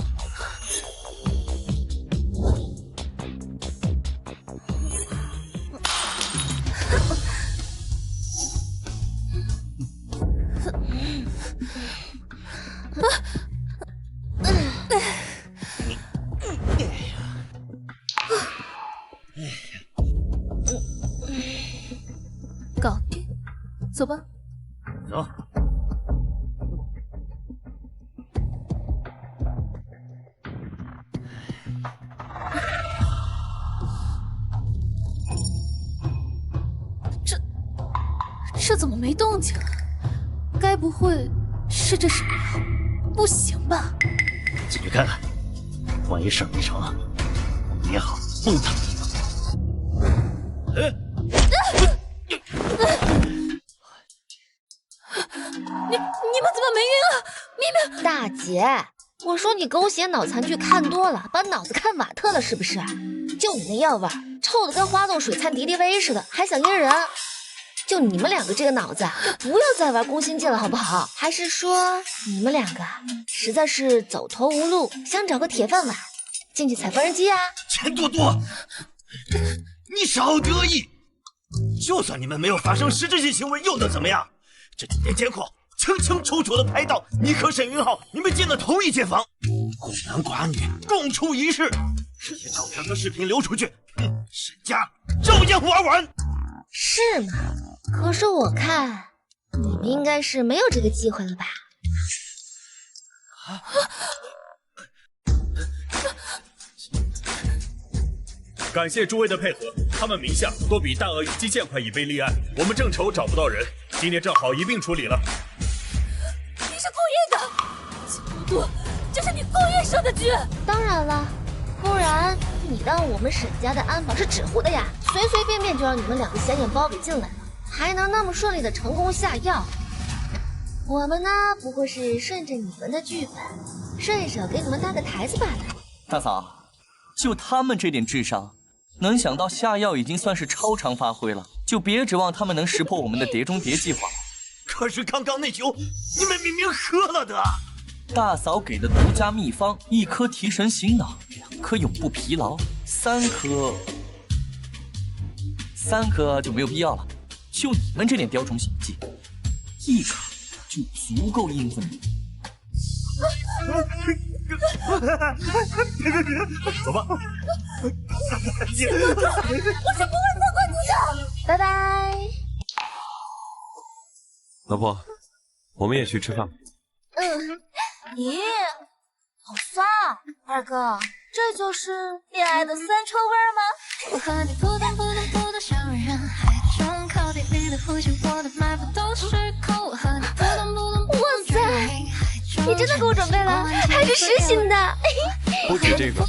搞定，走吧。走。这怎么没动静啊？该不会是这什么药？不行吧？进去看看，万一事儿没成，也好崩他们一个。你们怎么没晕啊？明明大姐，我说你狗血脑残剧看多了，把脑子看瓦特了是不是？就你那药味儿，臭的跟花露水掺敌敌畏似的，还想阴人？就你们两个这个脑子，就不要再玩攻心计了好不好？还是说你们两个实在是走投无路，想找个铁饭碗进去踩缝纫机啊？钱多多，你少得意！就算你们没有发生实质性行为，又能怎么样？这几天监控清清楚楚的拍到你和沈云浩你们进了同一间房，孤男寡女共处一室，这些照片和视频流出去，沈家照样玩完。是吗？可是我看你们应该是没有这个机会了吧？感谢诸位的配合，他们名下多笔大额与基建块已被立案，我们正愁找不到人，今天正好一并处理了。你是故意的，钱多多，这是你故意设的局。当然了，不然你当我们沈家的安保是纸糊的呀？随随便便就让你们两个显眼包给进来了，还能那么顺利的成功下药？我们呢，不过是顺着你们的剧本，顺手给你们搭个台子罢了。大嫂，就他们这点智商，能想到下药已经算是超常发挥了，就别指望他们能识破我们的碟中谍计划。可是刚刚那酒，你们明喝了的。大嫂给的独家秘方，一颗提神醒脑，2 2颗永不疲劳，3颗就没有必要了。就你们这点雕虫小技，1颗就足够应付你。走吧。我是不会放过你的。拜拜。老婆，我们也去吃饭吧。咦，好酸啊！二哥，这就是恋爱的酸臭味吗？我和你扑通扑通扑通像人海中，靠近你的呼吸，我的脉搏都失控。我和你扑通扑通扑通。哇塞，你真的给我准备了，还是实心的。不止这个，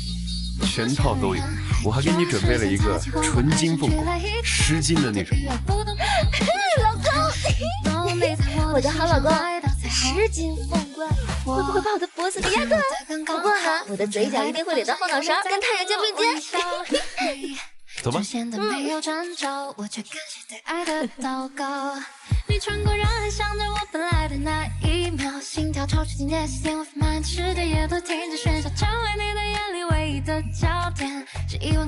全套都有。我还给你准备了一个纯金凤冠，10斤的那种。老公，我的好老公，10斤凤冠，会不会把我的脖子给压断？不过哈，我的嘴角一定会咧到后脑勺，跟太阳肩并肩。走吧。显得没有征兆，我却感谢对爱的祷告。你穿过人海，向着我奔来的那一秒，心跳超出警戒线，我放慢，世界也不停止喧嚣，成为你的眼里唯一的焦点，是一万。